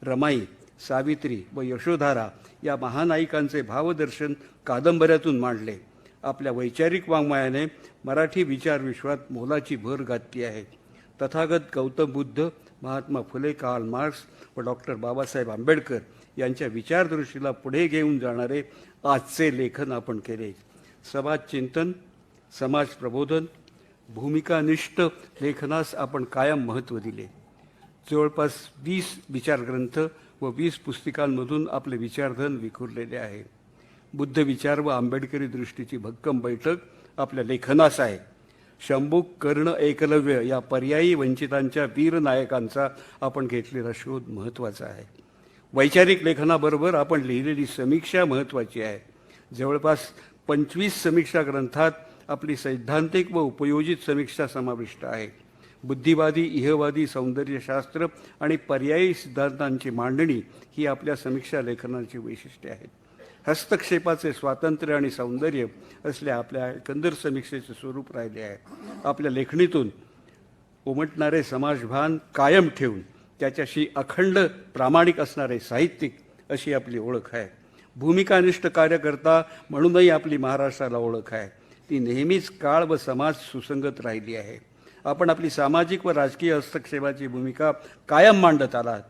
रमाई, सावित्री व यशोधारा या महानायिकांचे भावदर्शन कादंबऱ्यातून मांडले. आपल्या वैचारिक वाङ्मयाने मराठी विचारविश्वात मोलाची भर घातली आहे. तथागत गौतम बुद्ध, महात्मा फुले, कार्ल मार्क्स व डॉक्टर बाबासाहेब आंबेडकर यांच्या विचारदृष्टीला पुढे घेऊन जाणारे आजचे लेखन आपण केले. समाजचिंतन, समाज प्रबोधन, भूमिकानिष्ठ लेखनास आपण कायम महत्त्व दिले. जवळपास 20 विचारग्रंथ व 20 पुस्तिकांमधून आपले विचारधन विखुरलेले आहे. बुद्ध विचार व आंबेडकरी दृष्टीची भक्कम बैठक आपल्या लेखनास आहे. शंभू, कर्ण, एकलव्य या पर्यायी वंचितांच्या वीर नायकांचा आपण घेतलेला शोध महत्त्वाचा आहे. वैचारिक लेखनाबरोबर आपण लिहिलेली समीक्षा महत्त्वाची आहे. जवळपास 25 समीक्षा ग्रंथात आपली सैद्धांतिक व उपयोजित समीक्षा समाविष्ट आहे. बुद्धिवादी, इहवादी, सौंदर्यशास्त्र आणि पर्यायी सिद्धांतांची मांडणी ही आपल्या समीक्षा लेखनाची वैशिष्ट्ये आहेत. हस्तक्षेपाचे स्वातंत्र्य आणि सौंदर्य असले आपल्या एकंदर समीक्षेचे स्वरूप राहिले आहे. आपल्या लेखणीतून उमटणारे समाजभान कायम ठेवून त्याच्याशी अखंड प्रामाणिक असणारे साहित्यिक अशी आपली ओळख आहे. भूमिकानिष्ठ कार्यकर्ता म्हणूनही आपली महाराष्ट्राला ओळख आहे. ती नेहमीच काळ व समाज सुसंगत राहिली आहे. आपण आपली सामाजिक व राजकीय हस्तक्षेपाची भूमिका कायम मांडत आलात.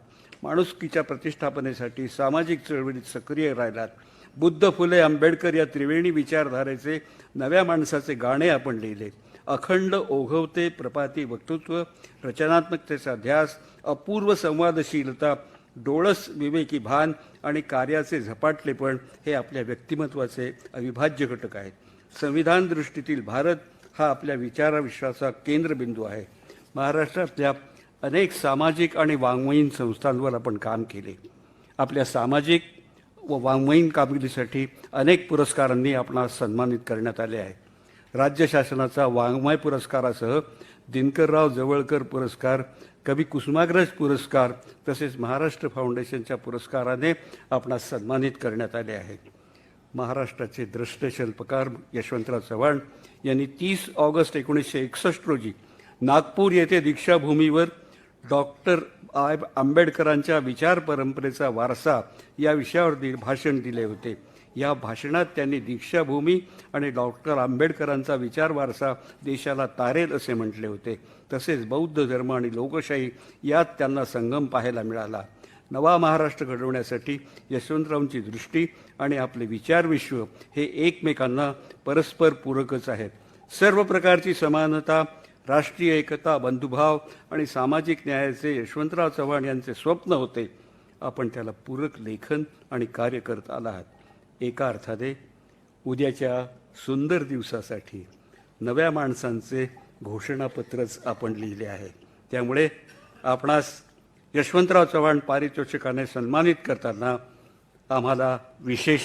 माणुसकीच्या प्रतिष्ठापनेसाठी सामाजिक चळवळीत सक्रिय राहिलात. बुद्ध, फुले, आंबेडकर या त्रिवेणी विचारधारेचे नव्या माणसाचे गाणे आपण लिहिले. अखंड ओघवते प्रपाती वक्तृत्व, रचनात्मकतेचा ध्यास, अपूर्व संवादशीलता, डोळस विवेकी भान आणि कार्याचे झपाटलेपण हे आपल्या व्यक्तिमत्वाचे अविभाज्य घटक आहेत. संविधान दृष्टीतील भारत हा आपल्या विचारविश्वाचा केंद्रबिंदू आहे. महाराष्ट्रातल्या अनेक सामाजिक आणि वाङ्मयीन संस्थांवर आपण काम केले. आपल्या सामाजिक व वाङ्मयीन कामगिरीसाठी अनेक पुरस्कारांनी आपणास सन्मानित करण्यात आले आहे. राज्य शासनाचा वाङ्मय पुरस्कारासह दिनकरराव जवळकर पुरस्कार, कवी कुसुमाग्रज पुरस्कार तसेच महाराष्ट्र फाउंडेशनच्या पुरस्काराने आपणास सन्मानित करण्यात आले आहे. महाराष्ट्राचे द्रष्टे शिल्पकार यशवंतराव चव्हाण यांनी 30 ऑगस्ट 1961 रोजी नागपूर येथे दीक्षाभूमीवर डॉक्टर आंबेडकरांच्या विचार परंपरेचा वारसा या विषयावर भाषण दिले होते. या भाषणात त्यांनी दीक्षाभूमी आणि डॉक्टर आंबेडकरांचा विचार वारसा देशाला तारेल असे म्हटले होते. तसेच बौद्ध धर्म आणि लोकशाही यात त्यांना संगम पाहायला मिळाला. नवा महाराष्ट्र घडवण्यासाठी यशवंतरावांची दृष्टी आणि आपले विचारविश्व हे एकमेकांना परस्पर पूरकच आहेत. सर्व प्रकारची समानता, राष्ट्रीय एकता, बंधुभाव आणि सामाजिक न्यायाचे यशवंतराव चव्हाण यांचे स्वप्न होते. आपण त्याला पूरक लेखन आणि कार्य करत आलात. एका अर्थाने उद्याच्या सुंदर दिवसासाठी नव्या माणसांचे घोषणापत्रच आपण लिहिले आहे. त्यामुळे आपणास यशवंतराव चव्हाण पारितोषिकाने सन्मानित करताना आम्हाला विशेष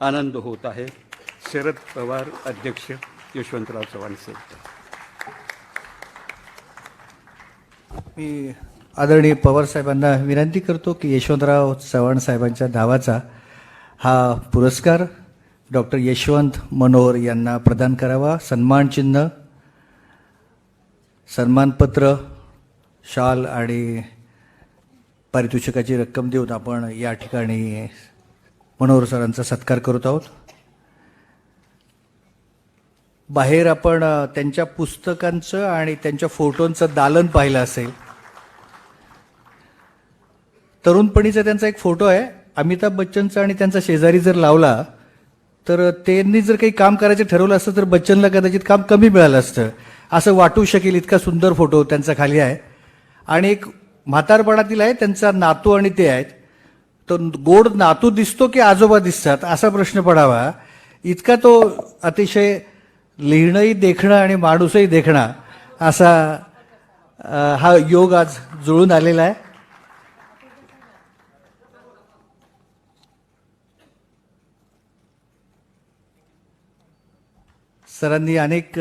आनंद होत आहे. शरद पवार अध्यक्ष, यशवंतराव चव्हाण साहेब. मी आदरणीय पवार साहेबांना विनंती करतो की यशवंतराव चव्हाण साहेबांच्या नावाचा हा पुरस्कार डॉक्टर यशवंत मनोहर यांना प्रदान करावा. सन्मानचिन्ह, सन्मानपत्र, शाल आणि पारितोषिकाची रक्कम देऊन आपण या ठिकाणी मनोहर सरांचा सत्कार करत आहोत. बाहेर आपण त्यांच्या पुस्तकांचं आणि त्यांच्या फोटोंचं दालन पाहिलं असेल. तरुणपणीचा त्यांचा एक फोटो आहे अमिताभ बच्चनचा, आणि त्यांचा शेजारी जर लावला तर त्यांनी जर काही काम करायचं ठरवलं असतं तर बच्चनला कदाचित काम कमी मिळालं असतं असं वाटू शकेल, इतका सुंदर फोटो त्यांचा खाली आहे. आणि एक म्हातारपणातील आहे त्यांचा नातू आणि ते आहेत. तो गोड नातू दिसतो की आजोबा दिसतात असा प्रश्न पडावा, इतका तो अतिशय लिहिणंही देखणं आणि माणूसही देखणा असा हा योग आज जुळून आलेला आहे. सरांनी अनेक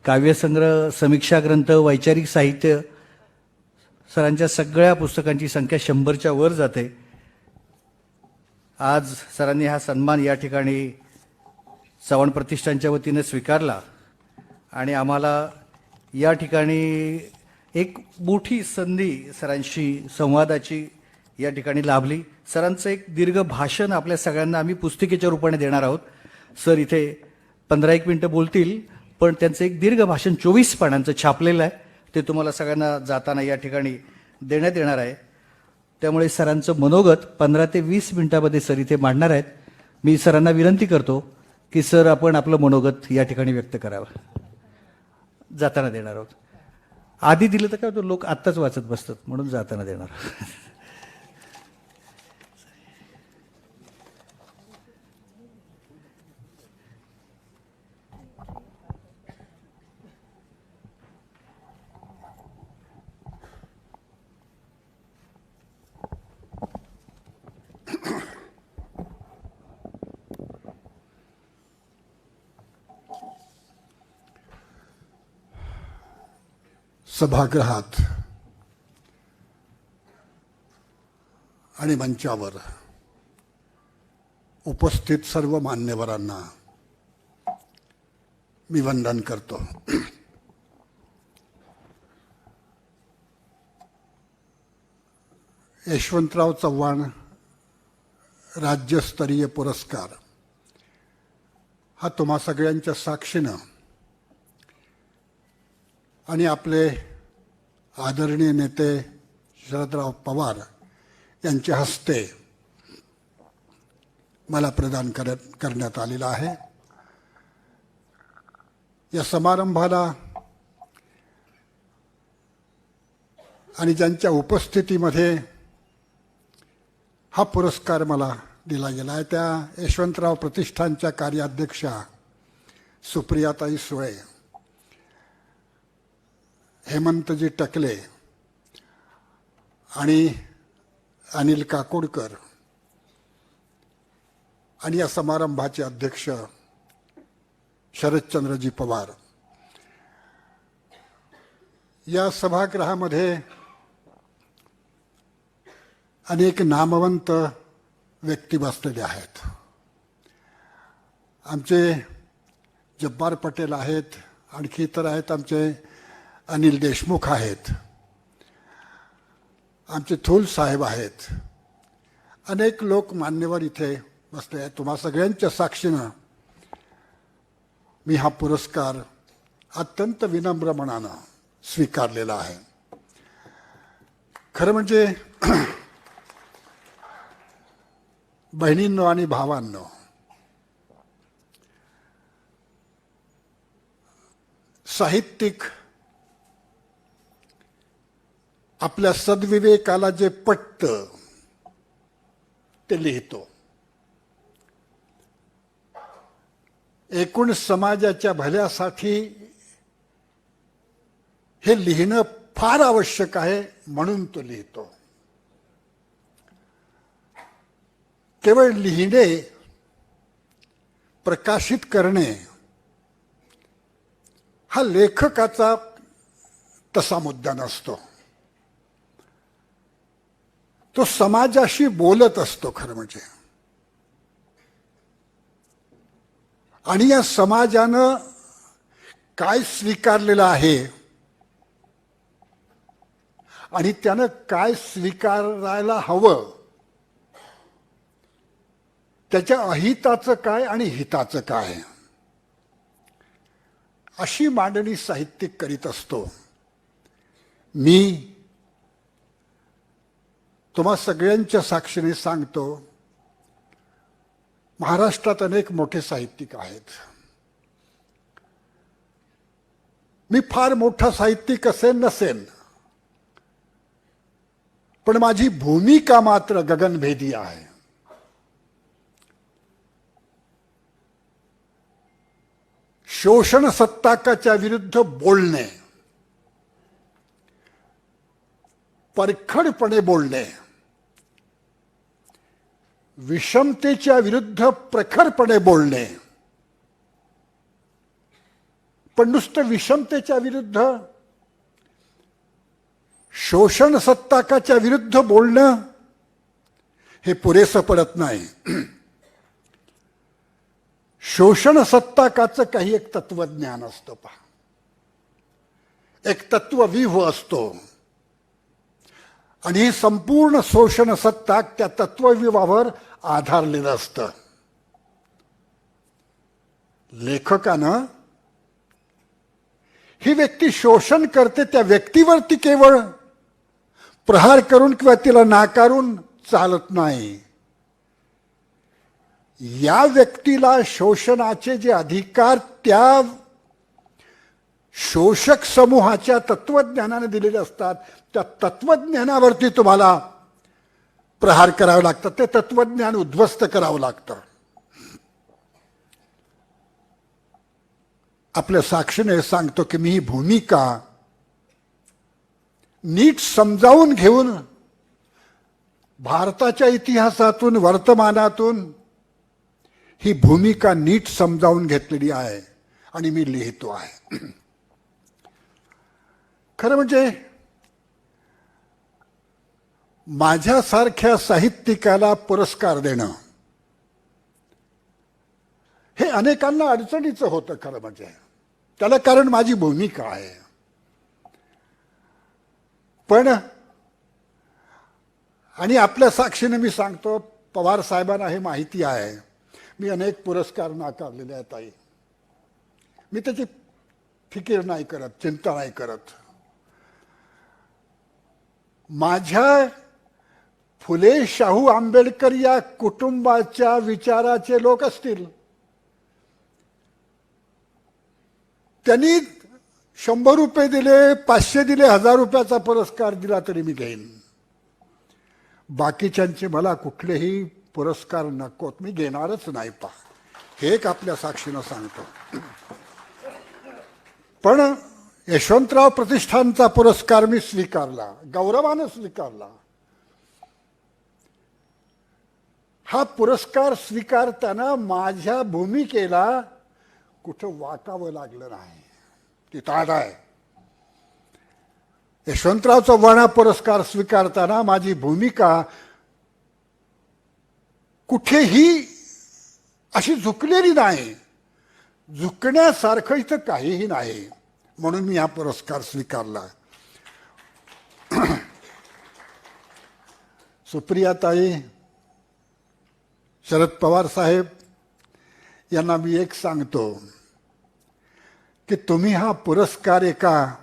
काव्यसंग्रह, समीक्षा ग्रंथ, वैचारिक साहित्य, सरांच्या सगळ्या पुस्तकांची संख्या 100च्या वर जाते. आज सरांनी हा सन्मान या ठिकाणी चव्हाण प्रतिष्ठानच्या वतीने स्वीकारला आणि आम्हाला या ठिकाणी एक मोठी संधी सरांशी संवादाची या ठिकाणी लाभली. सरांचं एक दीर्घ भाषण आपल्या सगळ्यांना आम्ही पुस्तिकेच्या रूपाने देणार आहोत. सर इथे 15-1 मिनटं बोलतील, पण त्यांचं एक दीर्घ भाषण 24 पानांचं छापलेलं आहे, ते तुम्हाला सगळ्यांना जाताना या ठिकाणी देण्यात येणार आहे. त्यामुळे सरांचं मनोगत 15 ते 20 मिनिटामध्ये सर इथे मांडणार आहेत. मी सरांना विनंती करतो की सर आपण आपलं मनोगत या ठिकाणी व्यक्त करावं. जाताना देणार आहोत. आधी दिलं तर काय होतं, लोक आत्ताच वाचत बसतात, म्हणून जाताना देणार. सभागृहात आणि मंचावर उपस्थित सर्व मान्यवरांना मी वंदन करतो. यशवंतराव चव्हाण राज्यस्तरीय पुरस्कार हा तुम्हा सगळ्यांच्या साक्षीनं आणि आपले आदरणीय नेते शरदराव पवार यांच्या हस्ते मला प्रदान करण्यात आलेला आहे. या समारंभाला आणि ज्यांच्या उपस्थितीमध्ये हा पुरस्कार मला दिला गेला आहे त्या यशवंतराव प्रतिष्ठानच्या कार्याध्यक्षा सुप्रियाताई सुळे, हेमंतजी टकले आणि अनिल काकोडकर आणि या समारंभाचे अध्यक्ष शरदचंद्रजी पवार. या सभागृहामध्ये अनेक नामवंत व्यक्ती बसलेले आहेत. आमचे जब्बार पटेल आहेत, आणखी इतर आहेत, आमचे अनिल देशमुख आहेत, आमचे थूल साहेब आहेत, अनेक लोक मान्यवर इथे बसले आहेत. तुम्हा सगळ्यांच्या साक्षीनं मी हा पुरस्कार अत्यंत विनम्र मनानं स्वीकारलेला आहे. खरं म्हणजे बहिणींनो आणि भावांनो, साहित्यिक आपल्या सद्विवेकाला जे पटतं ते लिहितो. एकूण समाजाच्या भल्यासाठी हे लिहिणं फार आवश्यक आहे म्हणून तो लिहितो. केवळ लिहिणे, प्रकाशित करणे हा लेखकाचा तसा मुद्दा नसतो. तो समाजाशी बोलत असतो खरं म्हणजे. आणि या समाजानं काय स्वीकारलेलं आहे आणि त्यानं काय स्वीकारायला हवं, त्याच्या अहिताचं काय आणि हिताचं काय, अशी मांडणी साहित्यिक करीत असतो. मी तुम्हा सगळ्यांच्या साक्षीने सांगतो, महाराष्ट्रात अनेक मोठे साहित्यिक आहेत. मी फार मोठा साहित्यिक असेन नसेन, पण माझी भूमिका मात्र गगनभेदी आहे. शोषण सत्ताकाच्या विरुद्ध बोलणे, परखडपणे बोलणे, विषमतेच्या विरुद्ध प्रखरपणे बोलणे, पण नुसतं विषमतेच्या विरुद्ध, शोषण सत्ताकाच्या विरुद्ध बोलणं हे पुरेसं पडत नाही. शोषण सत्ताकाचं काही एक तत्वज्ञान असतं पहा, एक तत्वव्यूह असतो, आणि हे संपूर्ण शोषण सत्ताक त्या तत्वव्यूहावर आधारलेलं असतं. लेखकानं ही व्यक्ती शोषण करते त्या व्यक्तीवरती केवळ प्रहार करून किंवा तिला नाकारून चालत नाही. या व्यक्तीला शोषणाचे जे अधिकार त्या शोषक समूहाच्या तत्वज्ञानाने दिलेले असतात, त्या तत्वज्ञानावरती तुम्हाला प्रहार करावे लागतात, ते तत्वज्ञान उद्ध्वस्त करावं लागतं. आपल्या साक्षीने सांगतो की मी ही भूमिका नीट समजावून घेऊन भारताच्या इतिहासातून, वर्तमानातून ही भूमिका नीट समजावून घेतलेली आहे आणि मी लिहितो आहे. खरं म्हणजे माझ्यासारख्या साहित्यिकाला पुरस्कार देणं हे अनेकांना अडचणीचं होतं. खरं म्हणजे त्याला कारण माझी भूमिका आहे. पण आणि आपल्या साक्षीने मी सांगतो, पवार साहेबांना हे माहिती आहे, मी अनेक पुरस्कार नाकारलेले आहेत ताई. मी त्याची फिकीर नाही करत, चिंता नाही करत. माझ्या फुले शाहू आंबेडकर या कुटुंबाच्या विचाराचे लोक असतील, त्यांनी 100 रुपये दिले, 500 दिले, 1000 रुपयाचा पुरस्कार दिला तरी मी घेईन. बाकीच्यांचे मला कुठलेही पुरस्कार नकोत, मी घेणारच नाही. पहा, हे एक आपल्या साक्षीनं सांगतो. पण यशवंतराव प्रतिष्ठानचा पुरस्कार मी स्वीकारला, गौरवानं स्वीकारला. हा पुरस्कार स्वीकारताना माझ्या भूमिकेला कुठं वाकावं लागलं नाही. ती ताट आहे. यशवंतराव चव्हाण पुरस्कार स्वीकारताना माझी भूमिका कुठेही अशी झुकलेली नाही. झुकण्यासारखं इथं काहीही नाही, म्हणून मी हा पुरस्कार स्वीकारला. सुप्रियाताई, शरद पवार साहेब यांना मी एक सांगतो की तुम्ही हा पुरस्कार एका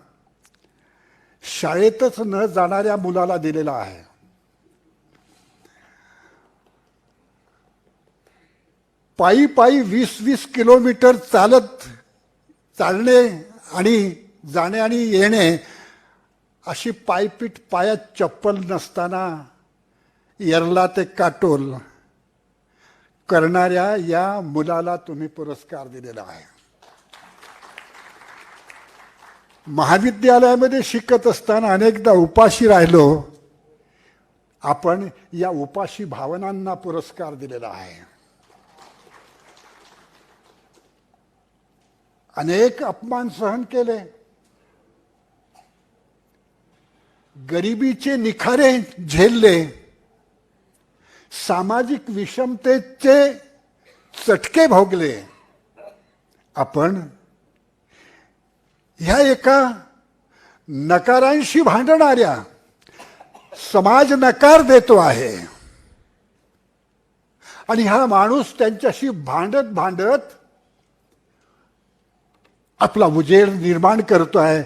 शाळेतच न जाणाऱ्या मुलाला दिलेला आहे. पायी पायी 20-20 किलोमीटर चालणे आणि जाणे आणि येणे, अशी पायपीट, पायात चप्पल नसताना येरला ते काटोल करणाऱ्या या मुलाला तुम्ही पुरस्कार दिलेला आहे. महाविद्यालयामध्ये शिकत असताना अनेकदा उपाशी राहिलो. आपण या उपाशी भावनांना पुरस्कार दिलेला आहे. अनेक अपमान सहन केले. गरिबीचे निखारे झेलले. सामाजिक विषमतेचे चटके भोगले. आपण ह्या एका नकारांशी भांडणाऱ्या, समाज नकार देतो आहे आणि हा माणूस त्यांच्याशी भांडत भांडत आपला उजेड निर्माण करतो आहे.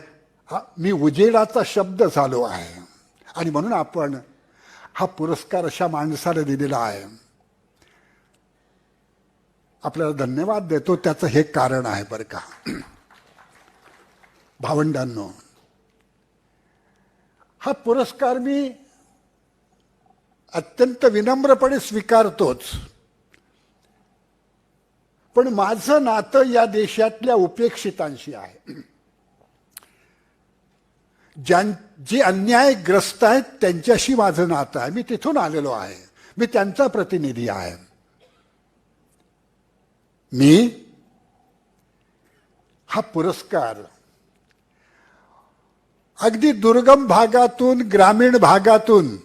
मी उजेडाचा शब्द झालो आहे आणि म्हणून आपण हा पुरस्कार अशा माणसाला दिलेला आहे. आपल्याला धन्यवाद देतो. त्याचं हे कारण आहे बरं का. भावंडांनो, हा पुरस्कार मी अत्यंत विनम्रपणे स्वीकारतोच. पण माझं नातं या देशातल्या उपेक्षितांशी आहे. जे अन्यायग्रस्त आहेत त्यांच्याशी माझं नातं आहे. मी तिथून आलेलो आहे. मी त्यांचा प्रतिनिधी आहे. मी हा पुरस्कार अगदी दुर्गम भागातून, ग्रामीण भागातून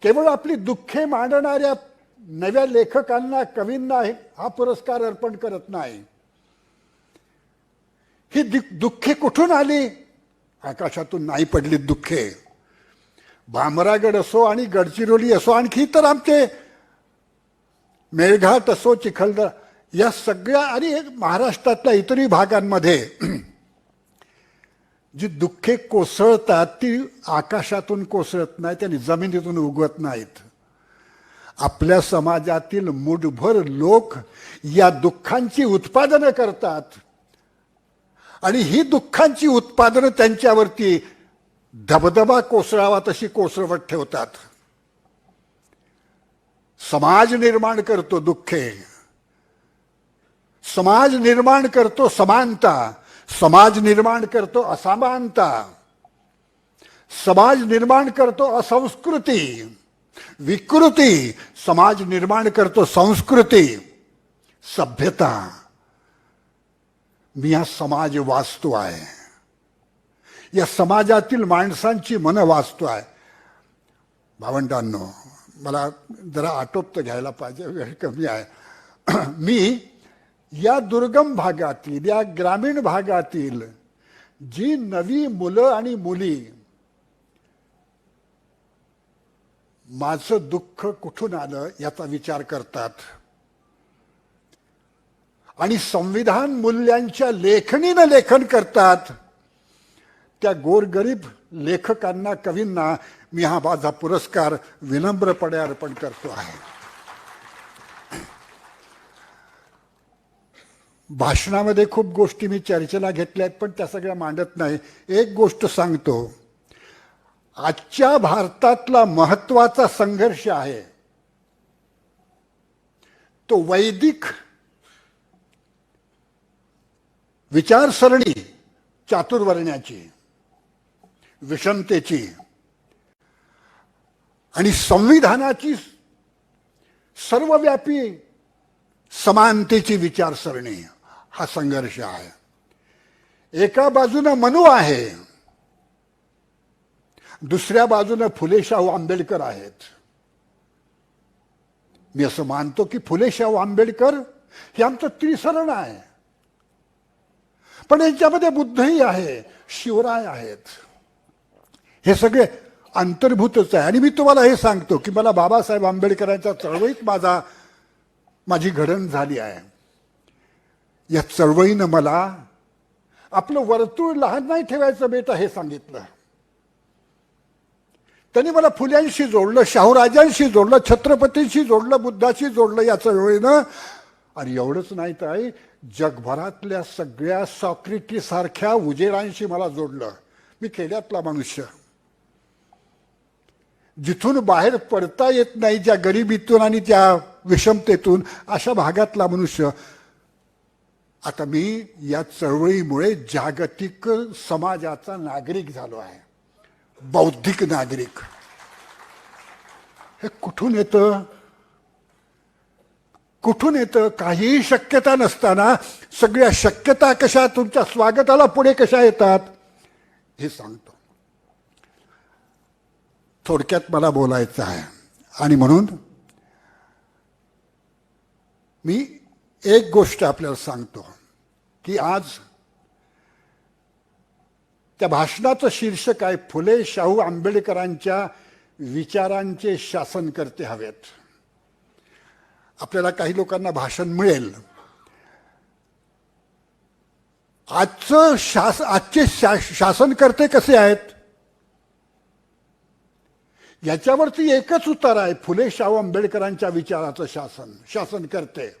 केवळ आपली दुःखे मांडणाऱ्या नव्या लेखकांना, कवींना हा पुरस्कार अर्पण करत नाही. ही दुःखे कुठून आली? आकाशातून नाही पडली दुःखे. भामरागड असो आणि गडचिरोली असो, आणखी तर आमचे मेळघाट असो, चिखलदरा, या सगळ्या आणि महाराष्ट्रातल्या इतरही भागांमध्ये जी दुःखे कोसळतात ती आकाशातून कोसळत नाहीत आणि जमिनीतून उगवत नाहीत. आपल्या समाजातील मुठभर लोक या दुःखांची उत्पादनं करतात आणि ही दुःखांची उत्पादनं त्यांच्यावरती धबधबा कोसळावा तशी कोसळवत ठेवतात. समाज निर्माण करतो दुःखे. समाज निर्माण करतो समानता. समाज निर्माण करतो असमानता. समाज निर्माण करतो असंस्कृती, विकृती. समाज निर्माण करतो संस्कृती, सभ्यता. मी हा समाज वाचतो आहे. या समाजातील माणसांची मनं वाचतो आहे. भावंडांनो, मला जरा आटोपतं घ्यायला पाहिजे, वेळ कमी आहे. मी या दुर्गम भागातील, या ग्रामीण भागातील जी नवी मुलं आणि मुली माझं दुःख कुठून आलं याचा विचार करतात आणि संविधान मूल्यांच्या लेखणीनं लेखन करतात, त्या गोरगरीब लेखकांना, कवींना मी हा माझा पुरस्कार विनम्रपणे अर्पण करतो आहे. भाषणामध्ये खूप गोष्टी मी चर्चेला घेतल्या आहेत, पण त्या सगळ्या मांडत नाही. एक गोष्ट सांगतो. आजच्या भारतातला महत्वाचा संघर्ष आहे तो वैदिक विचारसरणी, चातुर्वर्ण्याची, विषमतेची आणि संविधानाची सर्वव्यापी समानतेची विचारसरणी. हा संघर्ष आहे. एका बाजूनं मनू आहे, दुसऱ्या बाजूनं फुले शाहू आंबेडकर आहेत. मी असं मानतो की फुले शाहू आंबेडकर हे आमचं त्रिसरण आहे, पण यांच्यामध्ये बुद्धही आहे, शिवराय आहेत. हे सगळे अंतर्भूतच आहे. आणि मी तुम्हाला हे सांगतो की मला बाबासाहेब आंबेडकरांच्या चळवळीत माझी घडण झाली आहे. या चळवळीनं मला आपलं वर्तुळ लहान नाही ठेवायचं बेटा हे सांगितलं. त्यांनी मला फुल्यांशी जोडलं, शाहूराजांशी जोडलं, छत्रपतींशी जोडलं, बुद्धाशी जोडलं या चळवळीनं. आणि एवढंच नाही तर जगभरातल्या सगळ्या सॉक्रेटिस सारख्या उजेडांशी मला जोडलं. मी खेड्यातला मनुष्य, जिथून बाहेर पडता येत नाही, ज्या गरिबीतून आणि त्या विषमतेतून, अशा भागातला मनुष्य. आता मी या चळवळीमुळे जागतिक समाजाचा नागरिक झालो आहे, बौद्धिक नागरिक. हे कुठून येतं? कुठून येतं? काहीही शक्यता नसताना सगळ्या शक्यता कशा तुमच्या स्वागताला पुढे कशा येतात हे सांगतो. थोडक्यात मला बोलायचं आहे आणि म्हणून मी एक गोष्ट आपल्याला सांगतो की आज त्या भाषणाचं शीर्षक आहे फुले शाहू आंबेडकरांच्या विचारांचे शासनकर्ते हवेत. आपल्याला काही लोकांना भाषण मिळेल. आजचे शासनकर्ते कसे आहेत याच्यावरती एकच उत्तर आहे, फुले शाहू आंबेडकरांच्या विचाराचं शासन करते.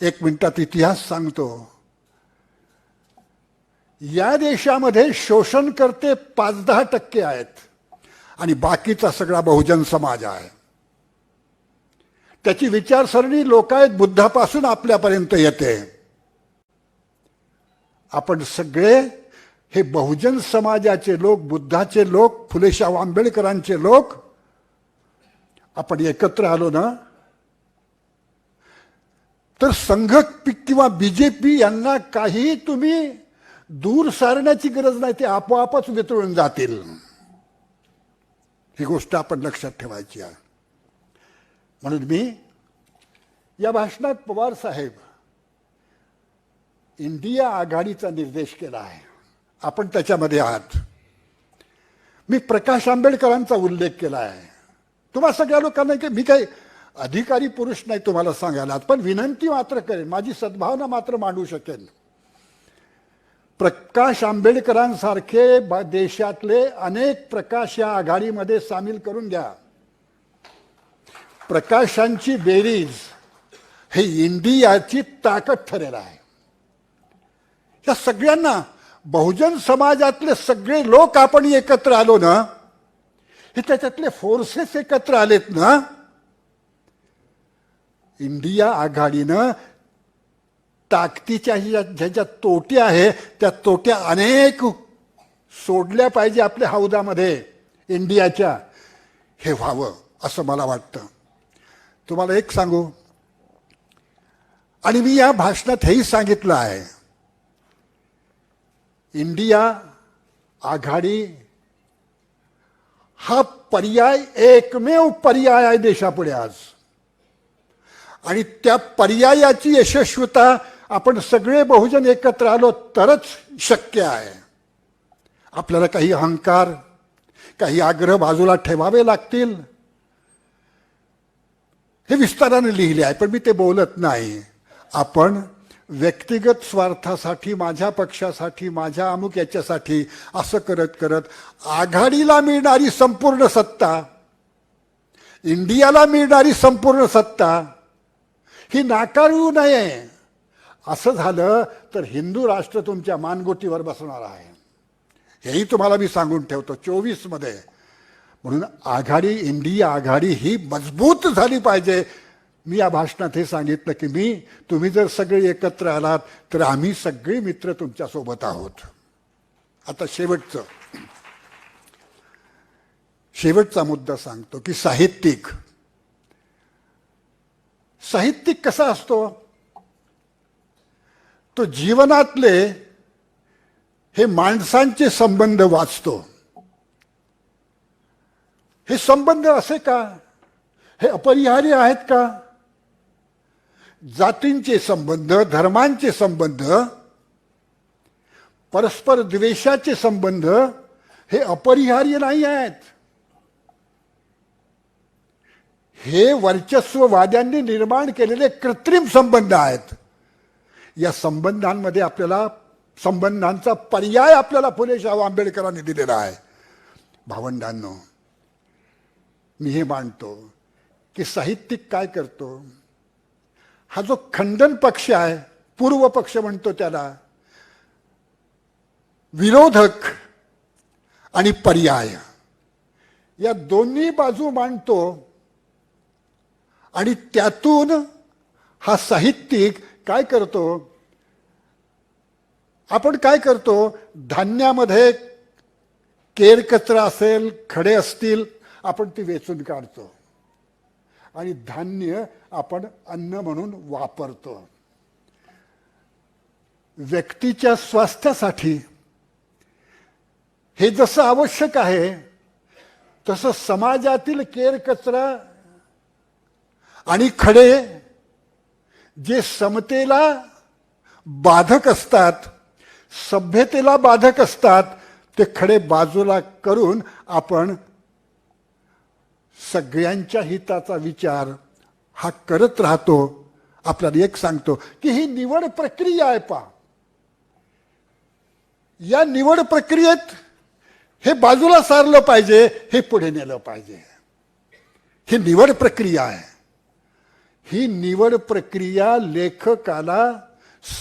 एक मिनिटात इतिहास सांगतो. या देशामध्ये शोषणकर्ते 5-10% आहेत आणि बाकीचा सगळा बहुजन समाज आहे. त्याची विचारसरणी लोकायत बुद्धापासून आपल्यापर्यंत येते. आपण सगळे हे बहुजन समाजाचे लोक, बुद्धाचे लोक, फुले शाहू आंबेडकरांचे लोक आपण एकत्र आलो ना तर संघ किंवा बीजेपी यांना काही तुम्ही दूर सारण्याची गरज नाही, ते आपोआपच वितळून जातील. ही गोष्ट आपण लक्षात ठेवायची आहे. म्हणून मी या भाषणात पवार साहेब इंडिया आघाडीचा निर्देश केला आहे. आपण त्याच्यामध्ये आहात. मी प्रकाश आंबेडकरांचा उल्लेख केला आहे. तुम्हा सगळ्या लोकांना की मी काही अधिकारी पुरुष नाही तुम्हाला सांगायला, पण विनंती मात्र करेन, माझी सद्भावना मात्र मांडू शकेन. प्रकाश आंबेडकरांसारखे देशातले अनेक प्रकाश या आघाडीमध्ये सामील करून घ्या. प्रकाशांची बेरीज हे इंडियाची ताकद ठरेल आहे. या सगळ्यांना बहुजन समाजातले सगळे लोक आपण एकत्र आलो ना, हे त्याच्यातले फोर्सेस एकत्र आलेत ना, इंडिया आघाडीनं ताकदीच्या ज्याच्या तोट्या आहे त्या तोट्या अनेक सोडल्या पाहिजे आपल्या हौदामध्ये इंडियाच्या. हे व्हावं असं मला वाटतं. तुम्हाला एक सांगू, आणि मी या भाषणात हेही सांगितलं आहे, इंडिया आघाडी हा पर्याय एकमेव पर्याय आहे देशापुढे आज. आणि त्या पर्यायाची यशस्वीता आपण सगळे बहुजन एकत्र आलो तरच शक्य आहे. आपल्याला काही अहंकार, काही आग्रह बाजूला ठेवावे लागतील. हे विस्ताराने लिहिले आहे पण मी ते बोलत नाही. आपण व्यक्तिगत स्वार्थासाठी, माझ्या पक्षासाठी, माझ्या अमुक याच्यासाठी असं करत करत आघाडीला मिळणारी संपूर्ण सत्ता, इंडियाला मिळणारी संपूर्ण सत्ता ही नाकारू नये. असं झालं तर हिंदू राष्ट्र तुमच्या मानगुटीवर बसणार आहे. हेही तुम्हाला मी सांगून ठेवतो 24 मध्ये. म्हणून आघाडी, इंडिया आघाडी ही मजबूत झाली पाहिजे. मी या भाषणात हे सांगितलं की तुम्ही जर सगळे एकत्र आलात तर आम्ही सगळे मित्र तुमच्या सोबत आहोत. आता शेवटचा मुद्दा सांगतो की साहित्यिक कसा असतो? तो जीवनातले हे माणसांचे संबंध वाचतो. हे संबंध असे का? हे अपरिहार्य आहेत का? जातींचे संबंध, धर्मांचे संबंध, परस्पर द्वेषाचे संबंध हे अपरिहार्य नाही आहेत. हे वर्चस्ववाद्यांनी निर्माण केलेले कृत्रिम संबंध आहेत. या संबंधांमध्ये संबंधांचा पर्याय आपल्याला फुले शाहू आंबेडकरांनी दिलेला आहे. भावंडांनो, मी हे मानतो की साहित्यिक काय करतो? हा जो खंडन पक्ष आहे, पूर्व पक्ष म्हणतो त्याला, विरोधक आणि पर्याय या दोन्ही बाजू मांडतो आणि त्यातून हा साहित्यिक काय करतो, आपण काय करतो, धान्यामध्ये केर कचरा असेल, खडे असतील, आपण ती वेचून काढतो आणि धान्य आपण अन्न म्हणून वापरतो. व्यक्तीच्या स्वास्थ्यासाठी हे जसं आवश्यक आहे तसं समाजातील केर कचरा आणि खडे जे समतेला बाधक असतात, सभ्यतेला बाधक असतात, ते खडे बाजूला करून आपण सगळ्यांच्या हिताचा विचार हा करत राहतो. आपल्याला एक सांगतो की ही निवड प्रक्रिया आहे. पहा, या निवड प्रक्रियेत हे बाजूला सारलं पाहिजे, हे पुढे नेलं पाहिजे. ही निवड प्रक्रिया आहे. ही निवड प्रक्रिया लेखकाला,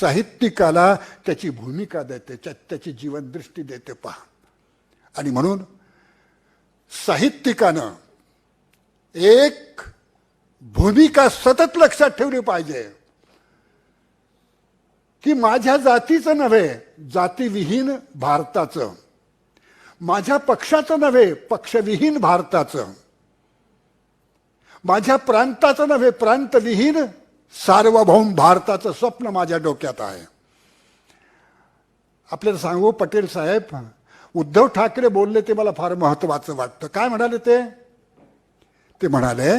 साहित्यिकाला त्याची भूमिका देते, त्याची जीवनदृष्टी देते. पहा, आणि म्हणून साहित्यिकानं एक भूमिका सतत लक्षात ठेवली पाहिजे की माझ्या जातीचं नव्हे, जातीविहीन भारताचं, माझ्या पक्षाचं नव्हे, पक्षविहीन भारताचं, माझ्या प्रांताचं नव्हे, प्रांतविहीन सार्वभौम भारताचं स्वप्न माझ्या डोक्यात आहे. आपल्याला सांगू, पटेल साहेब, उद्धव ठाकरे बोलले ते मला फार महत्वाचं वाटतं. काय म्हणाले ते? ते म्हणाले,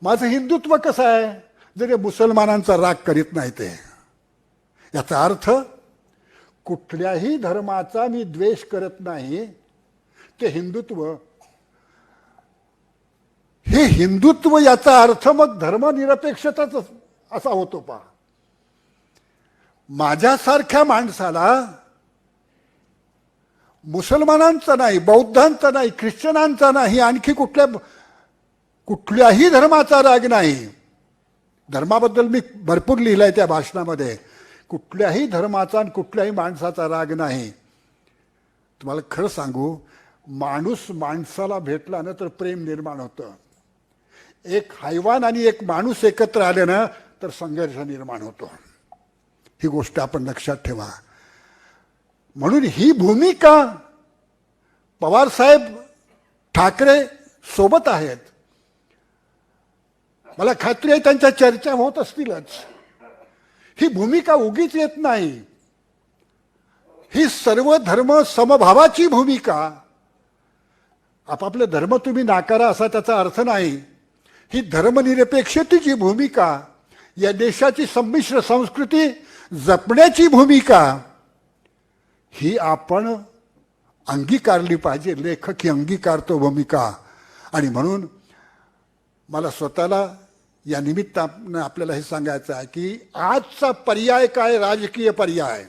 माझं हिंदुत्व कसं आहे, जरी मुसलमानांचा राग करीत नाही ते. याचा अर्थ कुठल्याही धर्माचा मी द्वेष करत नाही, ते हिंदुत्व. हे हिंदुत्व याचा अर्थ मग धर्मनिरपेक्षताच असा होतो. पहा, माझ्यासारख्या माणसाला मुसलमानांचा नाही, बौद्धांचा नाही, ख्रिश्चनांचा नाही, आणखी कुठल्याही धर्माचा राग नाही. धर्माबद्दल मी भरपूर लिहिलंय त्या भाषणामध्ये. कुठल्याही धर्माचा आणि कुठल्याही माणसाचा राग नाही. तुम्हाला खरं सांगू, माणूस माणसाला भेटला ना तर प्रेम निर्माण होतं. एक हैवान आणि एक माणूस एकत्र आले ना तर संघर्ष निर्माण होतो. ही गोष्ट आपण लक्षात ठेवा. म्हणून ही भूमिका पवारसाहेब ठाकरे सोबत आहेत. मला खात्री आहे त्यांच्या चर्चा होत असतीलच. ही भूमिका उगीच येत नाही. ही सर्व धर्म समभावाची भूमिका. आपापले धर्म तुम्ही नाकारा असा त्याचा अर्थ नाही. ही धर्मनिरपेक्षतेची भूमिका, या देशाची संमिश्र संस्कृती जपण्याची भूमिका, ही आपण अंगीकारली पाहिजे. लेखक ही अंगीकारतो भूमिका. आणि म्हणून मला स्वतःला या निमित्तानं आपल्याला हे सांगायचं आहे की आजचा पर्याय काय, राजकीय पर्याय,